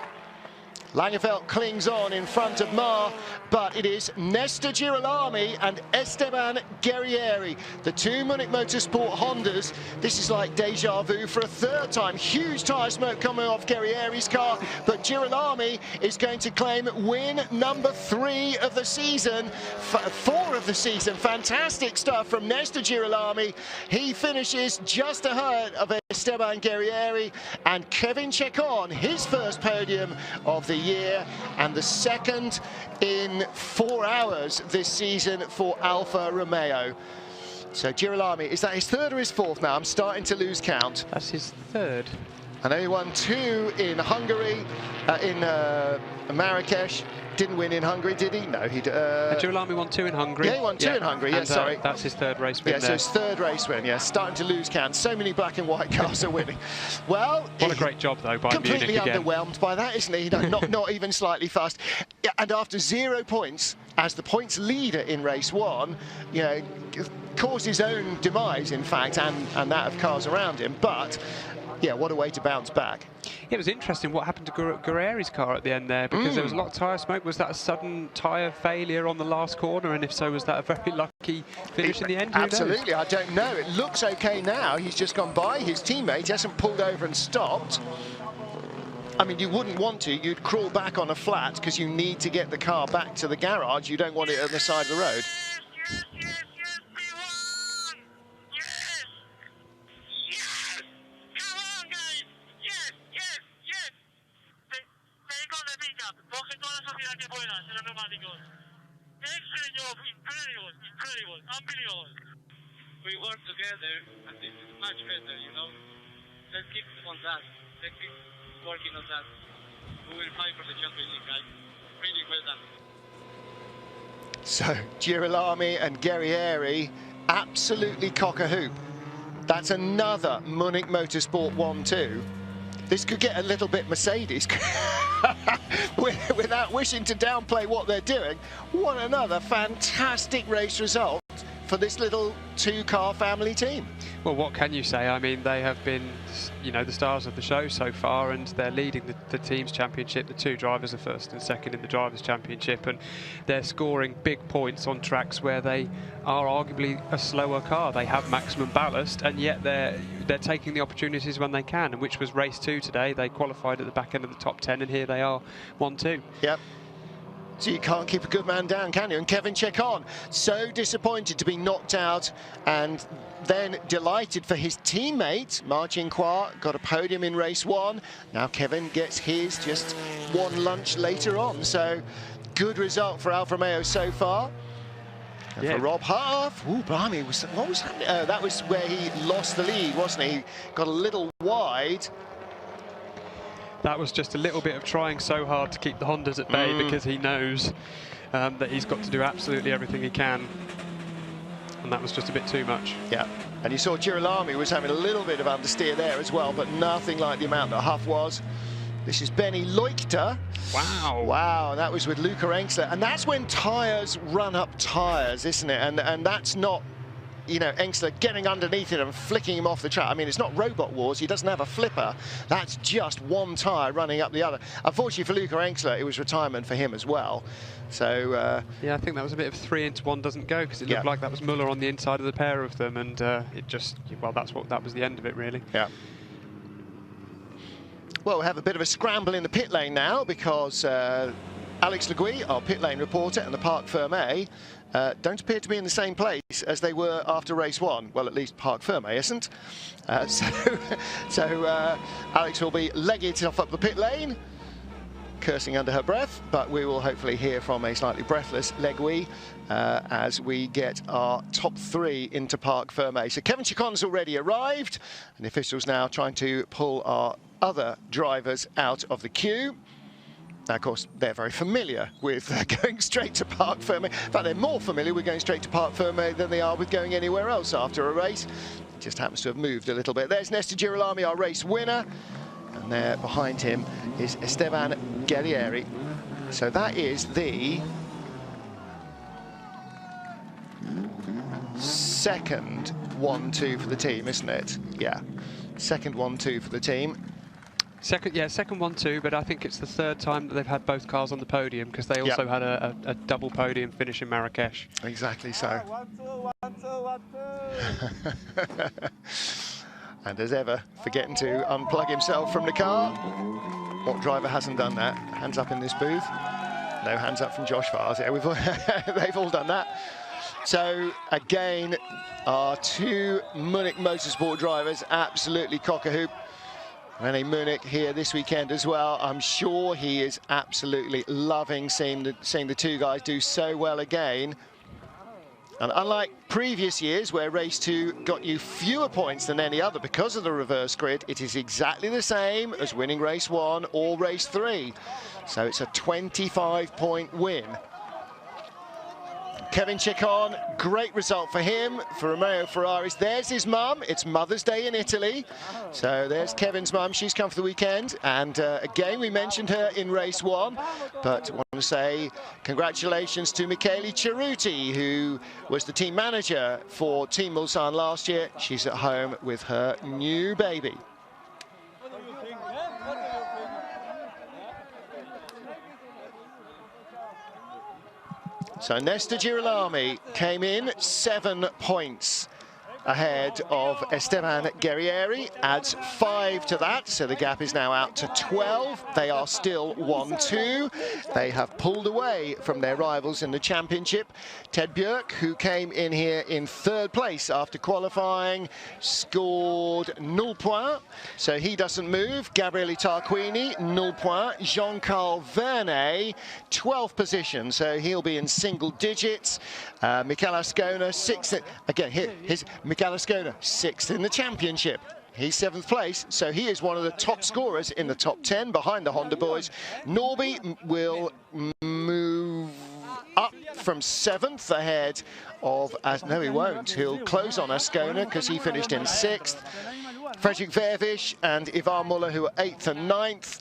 Langeveld clings on in front of Mar, but it is Néstor Girolami and Esteban Guerrieri, the two Munich Motorsport Hondas. This is like deja vu for a third time. Huge tyre smoke coming off Guerrieri's car, but Girolami is going to claim win number 3 of the season, 4 of the season. Fantastic stuff from Néstor Girolami. He finishes just ahead of Esteban Guerrieri and Kevin Ceccon, his first podium of the year and the second in 4 hours this season for Alfa Romeo. So Girolami, is that his third or his fourth now? I'm starting to lose count. That's his third. I know he won 2 in Hungary, in Marrakesh. Didn't win in Hungary, did he? No, he Girolami won 2 in Hungary. Yeah, he won 2 in Hungary, yes, sorry. That's his third race win. Yeah, so his third race win, yeah. Starting to lose count. So many black and white cars are winning. Well, what a great job, though, by Munich completely again. Underwhelmed by that, isn't he? Not even slightly fast. Yeah, and after 0 points, as the points leader in race 1, you know, caused his own demise, in fact, and that of cars around him. But yeah, what a way to bounce back. It was interesting what happened to Guerrieri's car at the end there, because there was a lot of tyre smoke. Was that a sudden tyre failure on the last corner? And if so, was that a very lucky finish in the end? Absolutely, I don't know. It looks okay now. He's just gone by his teammate. He hasn't pulled over and stopped. I mean, you wouldn't want to. You'd crawl back on a flat because you need to get the car back to the garage. You don't want it on the side of the road. Incredible, unbelievable. We work together, and this is much better, you know. Let's keep on that. Let's keep working on that. We will fight for the Champions League, guys. Really well done. So, Girolami and Guerrieri absolutely cock a hoop. That's another Munich Motorsport 1-2. This could get a little bit Mercedes. Without wishing to downplay what they're doing, what another fantastic race result for this little 2-car family team. Well, what can you say? I mean, they have been, you know, the stars of the show so far, and they're leading the team's championship. The 2 drivers are first and second in the drivers' championship, and they're scoring big points on tracks where they are arguably a slower car. They have maximum ballast, and yet they're taking the opportunities when they can, and which was race 2 today. They qualified at the back end of the top 10, and here they are, 1-2. Yep. So you can't keep a good man down, can you? And Kevin Ceccon, so disappointed to be knocked out, and then delighted for his teammate, Marcin Kwa, got a podium in race 1. Now Kevin gets his just 1 lunch later on. So good result for Alfa Romeo so far. And for Rob Huff, ooh, blimey, what was happening? That was where he lost the lead, wasn't he? He got a little wide. That was just a little bit of trying so hard to keep the Hondas at bay, because he knows that he's got to do absolutely everything he can. And that was just a bit too much. Yeah, and you saw Girolami was having a little bit of understeer there as well, but nothing like the amount that Huff was. This is Benny Leuchter. Wow. Wow, that was with Luca Engstler. And that's when tyres run up tyres, isn't it? And that's not, you know, Engstler getting underneath it and flicking him off the track. I mean, it's not Robot Wars. He doesn't have a flipper. That's just one tyre running up the other. Unfortunately for Luca Engstler, it was retirement for him as well. So yeah, I think that was a bit of 3 into 1 doesn't go, because it looked like that was Muller on the inside of the pair of them, and it just, well, that was the end of it, really. Yeah. Well, we'll have a bit of a scramble in the pit lane now, because Alex Le Gui, our pit lane reporter, and the Parc Fermé don't appear to be in the same place as they were after race 1. Well, at least Parc Fermé isn't. So Alex will be legging it off up the pit lane, cursing under her breath, but we will hopefully hear from a slightly breathless Le Gui as we get our top 3 into Parc Fermé. So Kevin Ceccon's already arrived, and the officials now trying to pull our other drivers out of the queue. Now, of course, they're very familiar with going straight to Parc Fermé. In fact, they're more familiar with going straight to Parc Fermé than they are with going anywhere else after a race. It just happens to have moved a little bit. There's Néstor Girolami, our race winner. And there behind him is Esteban Guerrieri. So that is the second 1-2 for the team, isn't it? Yeah, second 1-2 for the team. Second 1-2, but I think it's the third time that they've had both cars on the podium, because they also had a double podium finish in Marrakesh. Exactly so. 1-2, 1-2. And as ever, forgetting to unplug himself from the car. What driver hasn't done that? Hands up in this booth. No hands up from Josh Vars. Yeah, they've all done that. So again, our two Münnich Motorsport drivers absolutely cock-a-hoop. René Münnich here this weekend as well. I'm sure he is absolutely loving seeing the two guys do so well again. And unlike previous years where race 2 got you fewer points than any other because of the reverse grid, it is exactly the same as winning race 1 or race 3. So it's a 25-point win. Kevin Ceccon, great result for him, for Romeo Ferraris. There's his mum. It's Mother's Day in Italy. So there's Kevin's mum. She's come for the weekend. And again, we mentioned her in race 1. But I want to say congratulations to Michele Cerruti, who was the team manager for Team Mulsanne last year. She's at home with her new baby. So Néstor Girolami came in 7 points ahead of Esteban Guerrieri, adds 5 to that, so the gap is now out to 12. They are still 1-2. They have pulled away from their rivals in the championship. Ted Björk, who came in here in 3rd place after qualifying, scored 0 points, so he doesn't move. Gabriele Tarquini, 0 points. Jean-Carl Vernet, 12th position, so he'll be in single digits. Michele Ascona, 6th. Again, here's Michele Ascona, 6th in the championship. He's 7th place, so he is one of the top scorers in the top 10 behind the Honda boys. Norby will move up from 7th ahead of, no he won't, he'll close on Ascona because he finished in 6th. Fredrik Vervisch and Ivar Muller, who are 8th and 9th.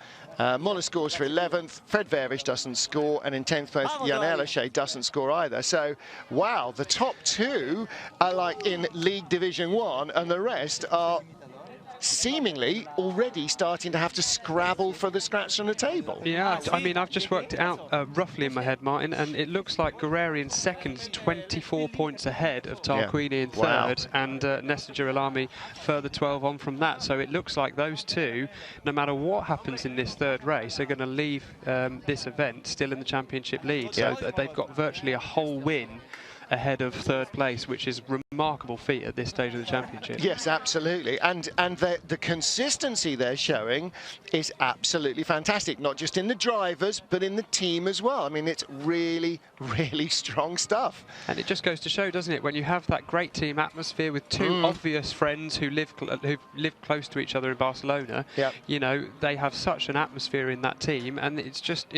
Muller scores for 11th, Fred Vervisch doesn't score, and in 10th place, Jan Ellershey doesn't score either. So, wow, the top 2 are like in League Division 1, and the rest are seemingly already starting to have to scrabble for the scratch on the table. Yeah, I mean, I've just worked it out roughly in my head, Martin, and it looks like Guerrieri in second, 24 points ahead of Tarquini in third, and Néstor Girolami further 12 on from that. So it looks like those two, no matter what happens in this third race, are going to leave this event still in the championship lead. So they've got virtually a whole win ahead of 3rd place, which is a remarkable feat at this stage of the championship. Yes, absolutely. And the consistency they're showing is absolutely fantastic, not just in the drivers, but in the team as well. I mean, it's really, really strong stuff. And it just goes to show, doesn't it, when you have that great team atmosphere with two obvious friends who live close to each other in Barcelona, you know, they have such an atmosphere in that team, and it's just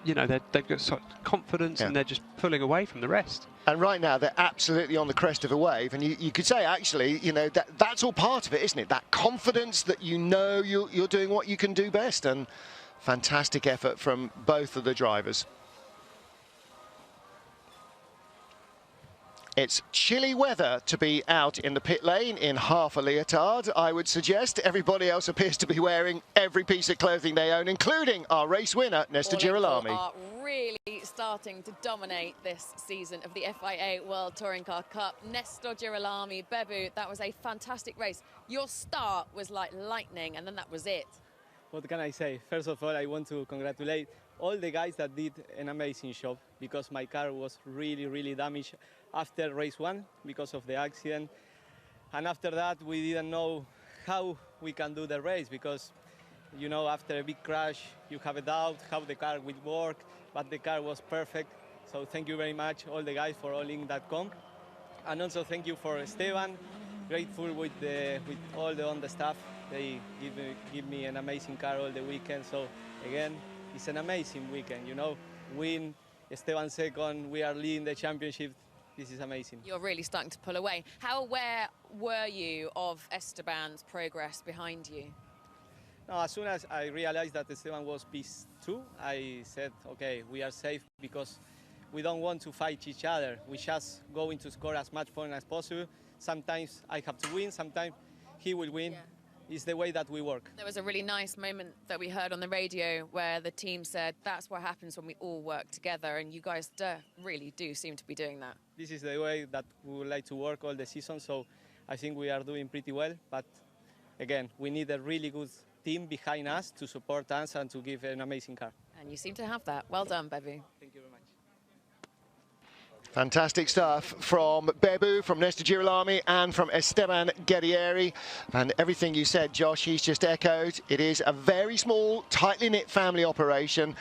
you know, they've got such confidence and they're just pulling away from the rest. And right now, they're absolutely on the crest of a wave. And you could say, actually, you know, that's all part of it, isn't it? That confidence that you know you're doing what you can do best. And fantastic effort from both of the drivers. It's chilly weather to be out in the pit lane in half a leotard, I would suggest. Everybody else appears to be wearing every piece of clothing they own, including our race winner, Néstor Girolami. Are really starting to dominate this season of the FIA World Touring Car Cup. Néstor Girolami, Bebu, that was a fantastic race. Your start was like lightning, and then that was it. What can I say? First of all, I want to congratulate all the guys that did an amazing job, because my car was really, really damaged after race 1 because of the accident. And after that, we didn't know how we can do the race, because, you know, after a big crash, you have a doubt how the car will work, but the car was perfect. So thank you very much, all the guys, for all in that comp. And also thank you for Esteban. Grateful with all the Honda staff. They give me an amazing car all the weekend. So again, it's an amazing weekend, you know. Win, Esteban Ceccon, we are leading the championship. This is amazing. You're really starting to pull away. How aware were you of Esteban's progress behind you? No, as soon as I realized that Esteban was P2, I said, okay, we are safe because we don't want to fight each other. We just going to score as much points as possible. Sometimes I have to win, sometimes he will win. Yeah. It's the way that we work. There was a really nice moment that we heard on the radio where the team said that's what happens when we all work together, and you guys really do seem to be doing that. This is the way that we would like to work all the season, so I think we are doing pretty well. But again, we need a really good team behind us to support us and to give an amazing car. And you seem to have that. Well done, Bebu. Thank you very much. Fantastic stuff from Bebu, from Néstor Girolami, and from Esteban Guerrieri. And everything you said, Josh, he's just echoed. It is a very small, tightly knit family operation.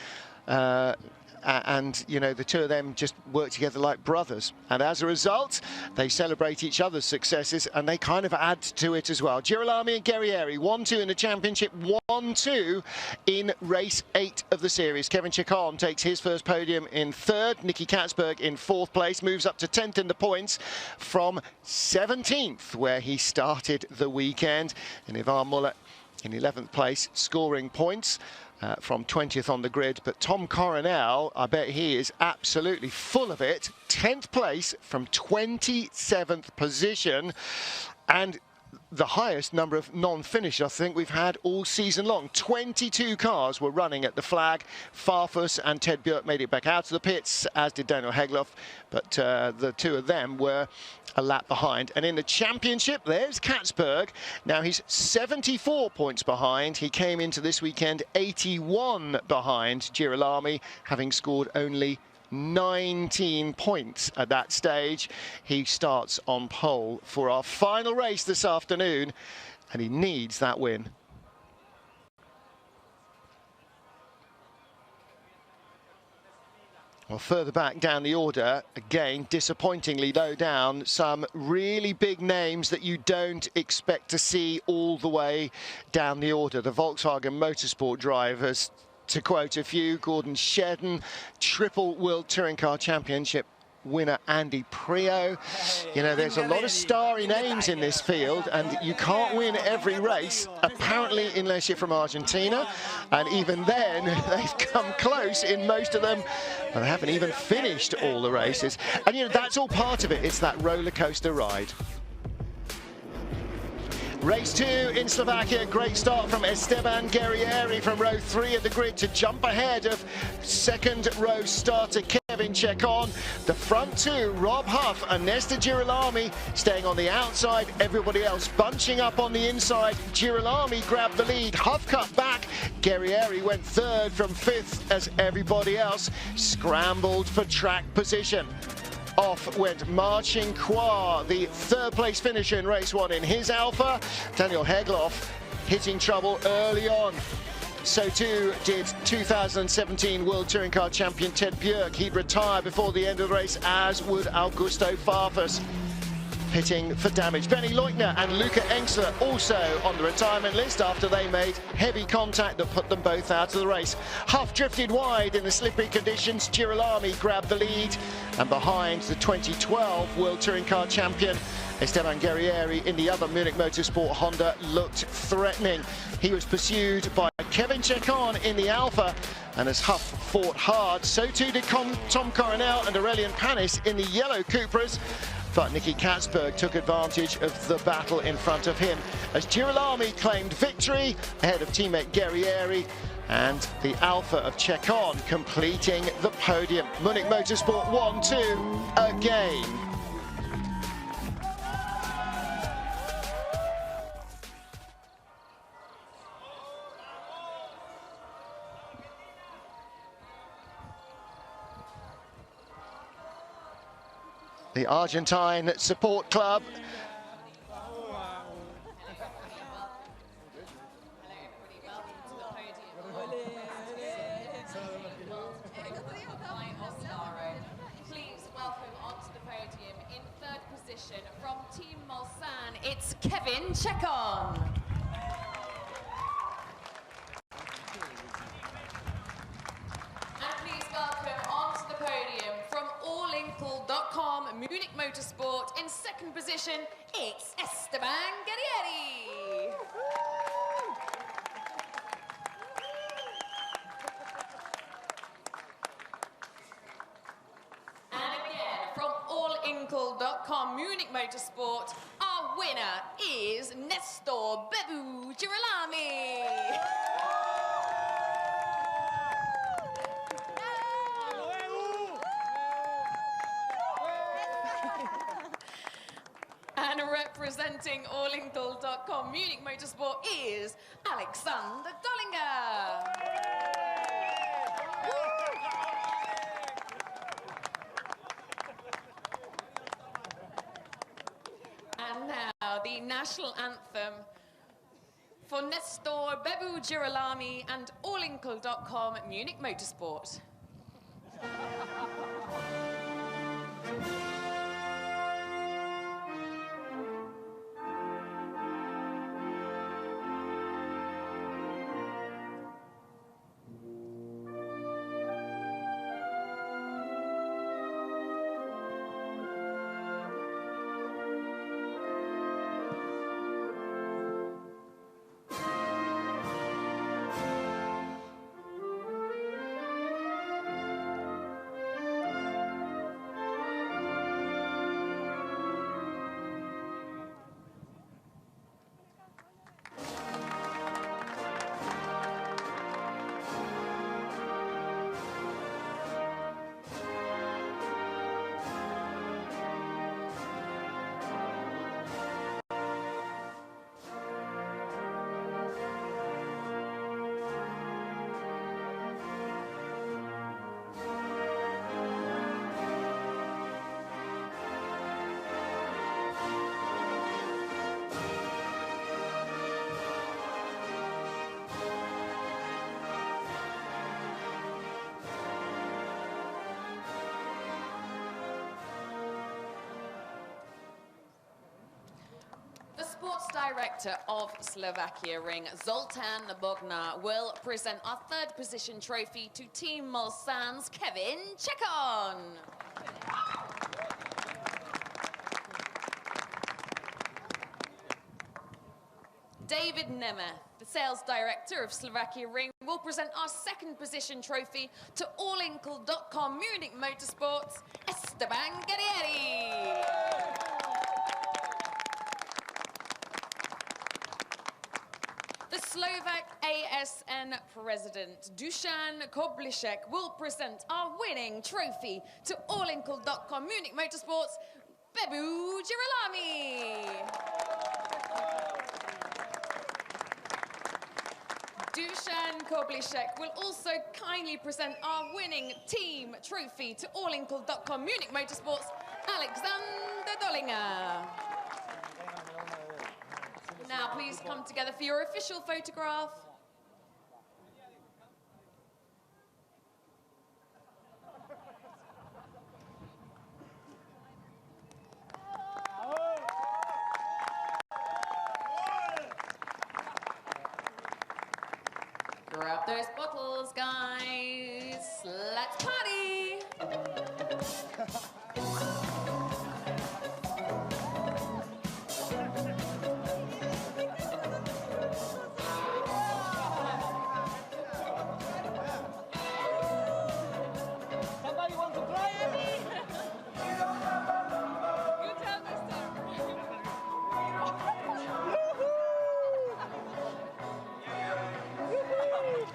And, you know, the two of them just work together like brothers. And as a result, they celebrate each other's successes, and they kind of add to it as well. Girolami and Guerrieri, 1-2 in the championship, 1-2 in race 8 of the series. Kevin Ceccon takes his first podium in 3rd. Nicky Catsburg in 4th place, moves up to 10th in the points from 17th, where he started the weekend. And Ivan Muller in 11th place, scoring points. From 20th on the grid, but Tom Coronel, I bet he is absolutely full of it. 10th place from 27th position, and the highest number of non-finish I think we've had all season long. 22 cars were running at the flag. Farfus and Ted Björk made it back out of the pits, as did Daniel Hegloff, but the two of them were a lap behind. And in the championship, there's Catsburg. Now he's 74 points behind. He came into this weekend 81 behind Girolami, having scored only 19 points at that stage. He starts on pole for our final race this afternoon, and he needs that win. Well, further back down the order, again, disappointingly low down, some really big names that you don't expect to see all the way down the order. The Volkswagen Motorsport drivers, to quote a few: Gordon Shedden, triple World Touring Car Championship winner Andy Prio. You know, there's a lot of starry names in this field, and you can't win every race, apparently, unless you're from Argentina. And even then, they've come close in most of them, but they haven't even finished all the races. And, you know, that's all part of it. It's that roller coaster ride. Race 2 in Slovakia, great start from Esteban Guerrieri from row 3 of the grid to jump ahead of second row starter Kevin Ceccon. The front two, Rob Huff and Néstor Girolami, staying on the outside, everybody else bunching up on the inside. Girolami grabbed the lead, Huff cut back, Guerrieri went 3rd from 5th as everybody else scrambled for track position. Off went Marcin Kła, the 3rd place finisher in race 1 in his Alfa. Daniel Hegloff hitting trouble early on. So too did 2017 World Touring Car champion Ted Björk. He'd retire before the end of the race, as would Augusto Farfus, pitting for damage. Benny Leutner and Luca Engsler also on the retirement list after they made heavy contact that put them both out of the race. Huff drifted wide in the slippery conditions. Girolami grabbed the lead, and behind the 2012 World Touring Car champion Esteban Guerrieri in the other Munich Motorsport Honda looked threatening. He was pursued by Kevin Ceccon in the Alfa, and as Huff fought hard, so too did Tom Coronel and Aurelian Panis in the yellow Cupras. But Nicky Catsburg took advantage of the battle in front of him as Girolami claimed victory ahead of teammate Guerrieri, and the Alfa of Ceccon completing the podium. Munich Motorsport 1-2 again. The Argentine Support Club. Please welcome onto the podium in 3rd position from Team Mulsanne, it's Kevin Ceccon. Motorsport. In second position, it's Esteban Guerrieri. And again, from allinkle.com, Münnich Motorsport, our winner is Néstor Girolami. And representing allinkle.com, Münnich Motorsport is Alexander Dollinger. And now the national anthem for Néstor Girolami and allinkle.com, Münnich Motorsport. Sports Director of Slovakiaring, Zoltán Bognar, will present our third position trophy to Team Mulsanne's Kevin Ceccon. David Nemeth, the Sales Director of Slovakiaring, will present our second position trophy to allinkle.com, Münnich Motorsport's Esteban Guerrieri. The Slovak ASN President, Dušan Koblišek, will present our winning trophy to allinkle.com, Münnich Motorsport's Girolami. Dušan Koblišek will also kindly present our winning team trophy to allinkle.com, Münnich Motorsport's Alexander Dollinger. Now, please come together for your official photograph. Grab those bottles, guys. Let's party.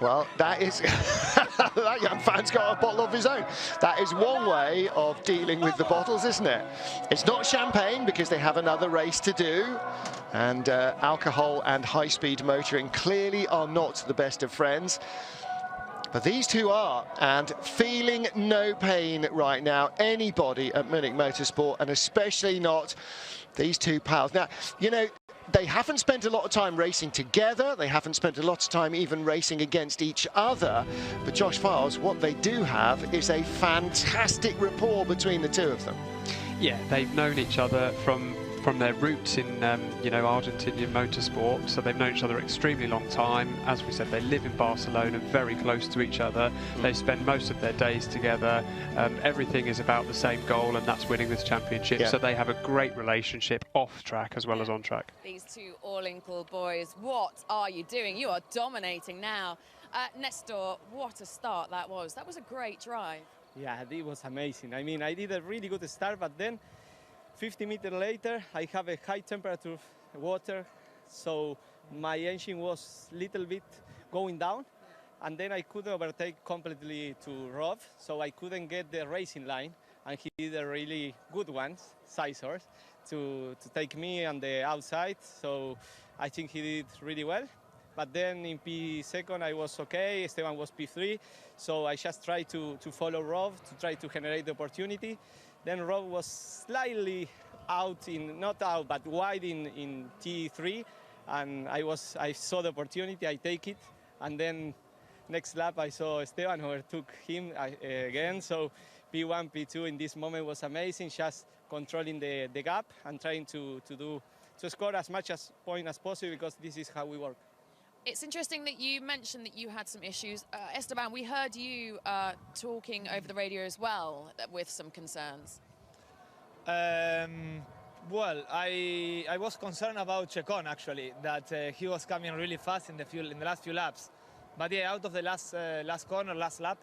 Well, that is, that young fan's got a bottle of his own. That is one way of dealing with the bottles, isn't it? It's not champagne because they have another race to do. And alcohol and high-speed motoring clearly are not the best of friends. But these two are, and feeling no pain right now, anybody at Münnich Motorsport, and especially not these two pals. Now, you know, they haven't spent a lot of time racing together. They haven't spent a lot of time even racing against each other. But Josh Files, what they do have is a fantastic rapport between the two of them. Yeah, they've known each other from from their roots in you know, Argentinian motorsport, so they've known each other extremely long time. As we said, they live in Barcelona, very close to each other. They spend most of their days together. Everything is about the same goal, and that's winning this championship. So they have a great relationship off track as well as on track. These two all-in-cool boys, what are you doing? You are dominating now. Néstor, what a start that was. That was a great drive. Yeah, it was amazing. I mean, I did a really good start, but then 50 meters later, I have a high temperature water, so my engine was a little bit going down, and then I couldn't overtake completely to Rob, so I couldn't get the racing line, and he did a really good one, scissors, to take me on the outside, so I think he did really well. But then in P2 I was okay, Esteban was P3, so I just tried to follow Rob to try to generate the opportunity. Then Rob was slightly out, not out, but wide in T3, and I saw the opportunity, I take it, and then next lap I saw Esteban overtook him again, so P1, P2 in this moment was amazing, just controlling the gap and trying to score as much points as possible, because this is how we work. It's interesting that you mentioned that you had some issues. Esteban, we heard you talking over the radio as well with some concerns. Well, I was concerned about Ceccon actually, that he was coming really fast in the last few laps. But yeah, out of the last corner, last lap,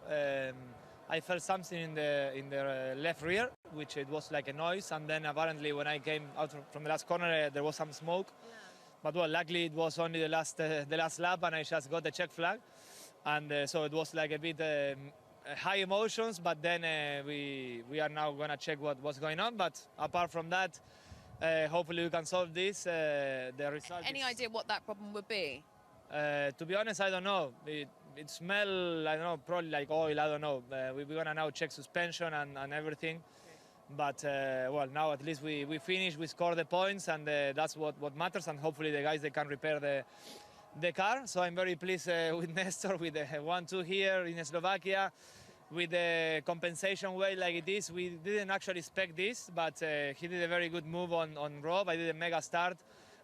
I felt something in the left rear, which it was like a noise. And then apparently when I came out from the last corner, there was some smoke. Yeah. But well, luckily it was only the last lap, and I just got the check flag, and so it was like a bit high emotions. But then we are now gonna check what's going on. But apart from that, hopefully we can solve this. The result. Any idea what that problem would be? To be honest, I don't know. It smells, I don't know, probably like oil. I don't know. We're gonna now check suspension and everything. But well, now at least we finished, we scored the points, and that's what matters. And hopefully the guys, they can repair the car. So I'm very pleased with Néstor, with the 1-2 here in Slovakia, with the compensation way like it is. We didn't actually expect this, but he did a very good move on Rob. I did a mega start,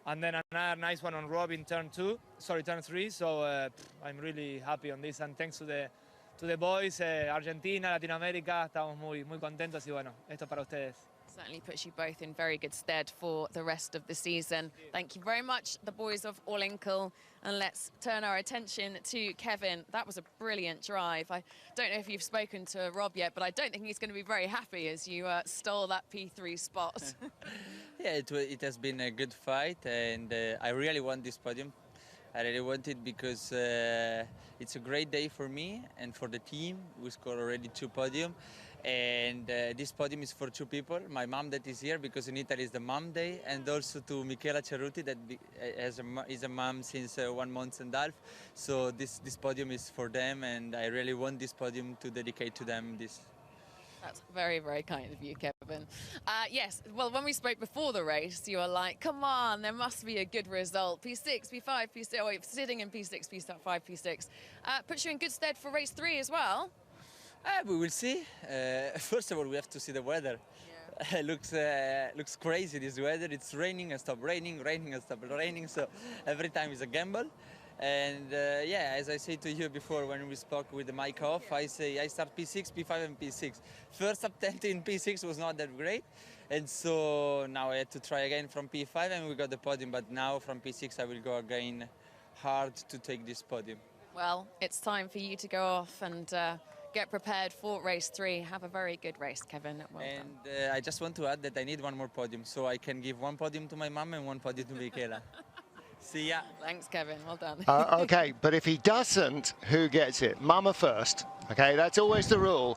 and then another nice one on Rob in turn 3. So I'm really happy on this, and thanks to the boys, Argentina, Latinoamérica, estamos muy contentos, y bueno, esto es para ustedes. Certainly puts you both in very good stead for the rest of the season. Thank you very much, the boys of All In Cool. And let's turn our attention to Kevin. That was a brilliant drive. I don't know if you've spoken to Rob yet, but I don't think he's going to be very happy as you stole that P3 spot. Yeah, it has been a good fight, and I really want this podium. I really want it because it's a great day for me and for the team. We scored already 2 podiums, and this podium is for 2 people. My mom that is here, because in Italy is the mom day, and also to Michela Cerruti that is a mom since 1 month and a half. So this podium is for them, and I really want this podium to dedicate to them. That's very, very kind of you, Kevin. Yes, well, when we spoke before the race, you were like, come on, there must be a good result. P6, P5, P6, oh, wait, sitting in P6, P5, P6. Puts you in good stead for race 3 as well. We will see. First of all, we have to see the weather. Yeah. It looks crazy, this weather. It's raining and stop raining, raining and stop raining, so every time is a gamble. And yeah, as I said to you before when we spoke with the mic off, I say I start P6, P5 and P6. First attempt in P6 was not that great, and so now I had to try again from P5 and we got the podium, but now from P6 I will go again hard to take this podium. Well, it's time for you to go off and get prepared for race 3. Have a very good race, Kevin. Well done. I just want to add that I need 1 more podium, so I can give 1 podium to my mom and 1 podium to Michela. See ya. Thanks, Kevin. Well done. Okay, but if he doesn't, who gets it? Mama first. Okay, that's always the rule.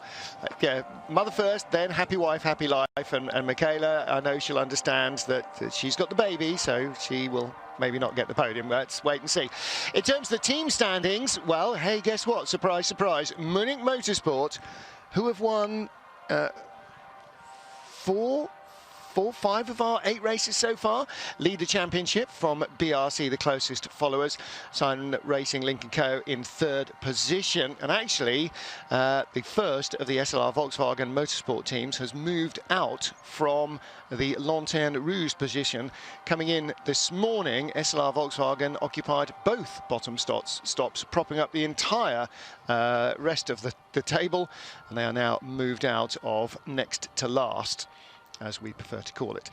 Mother first, then happy wife, happy life. And Michela, I know she'll understand that she's got the baby, so she will maybe not get the podium. Let's wait and see. In terms of the team standings, well, hey, guess what? Surprise, surprise. Münnich Motorsport, who have won 4 5 of our 8 races so far. Leader championship from BRC, the closest followers. Simon Racing Link & Co. in 3rd position. And actually, the first of the SLR Volkswagen Motorsport teams has moved out from the Lanterne Rouge position. Coming in this morning, SLR Volkswagen occupied both bottom stops, propping up the entire rest of the table, and they are now moved out of next to last, as we prefer to call it.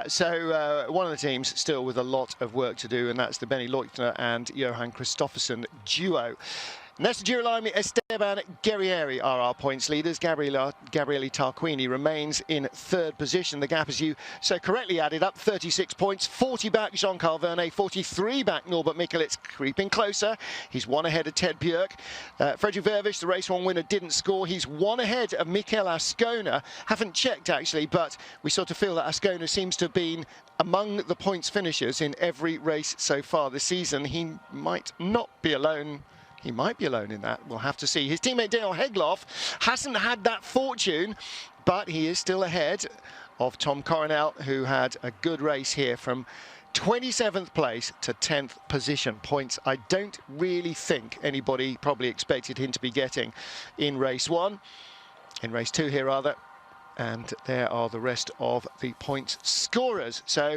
So one of the teams still with a lot of work to do, and that's the Benny Leutner and Johan Kristoffersen duo. Néstor Girolami, Esteban Guerrieri are our points leaders. Gabriele Tarquini remains in 3rd position. The gap, as you so correctly added up, 36 points, 40 back Jean-Carl Vernet, 43 back Norbert Mikulits, creeping closer. He's 1 ahead of Ted Björk. Fredrik Vervish, the race 1 winner, didn't score. He's 1 ahead of Mikel Ascona. Haven't checked actually, but we sort of feel that Ascona seems to have been among the points finishers in every race so far this season. He might not be alone. He might be alone in that. We'll have to see. His teammate Daniel Hegloff hasn't had that fortune, but he is still ahead of Tom Coronel, who had a good race here from 27th place to 10th position. Points I don't really think anybody probably expected him to be getting in race 1. In race 2 here, rather. And there are the rest of the points scorers. So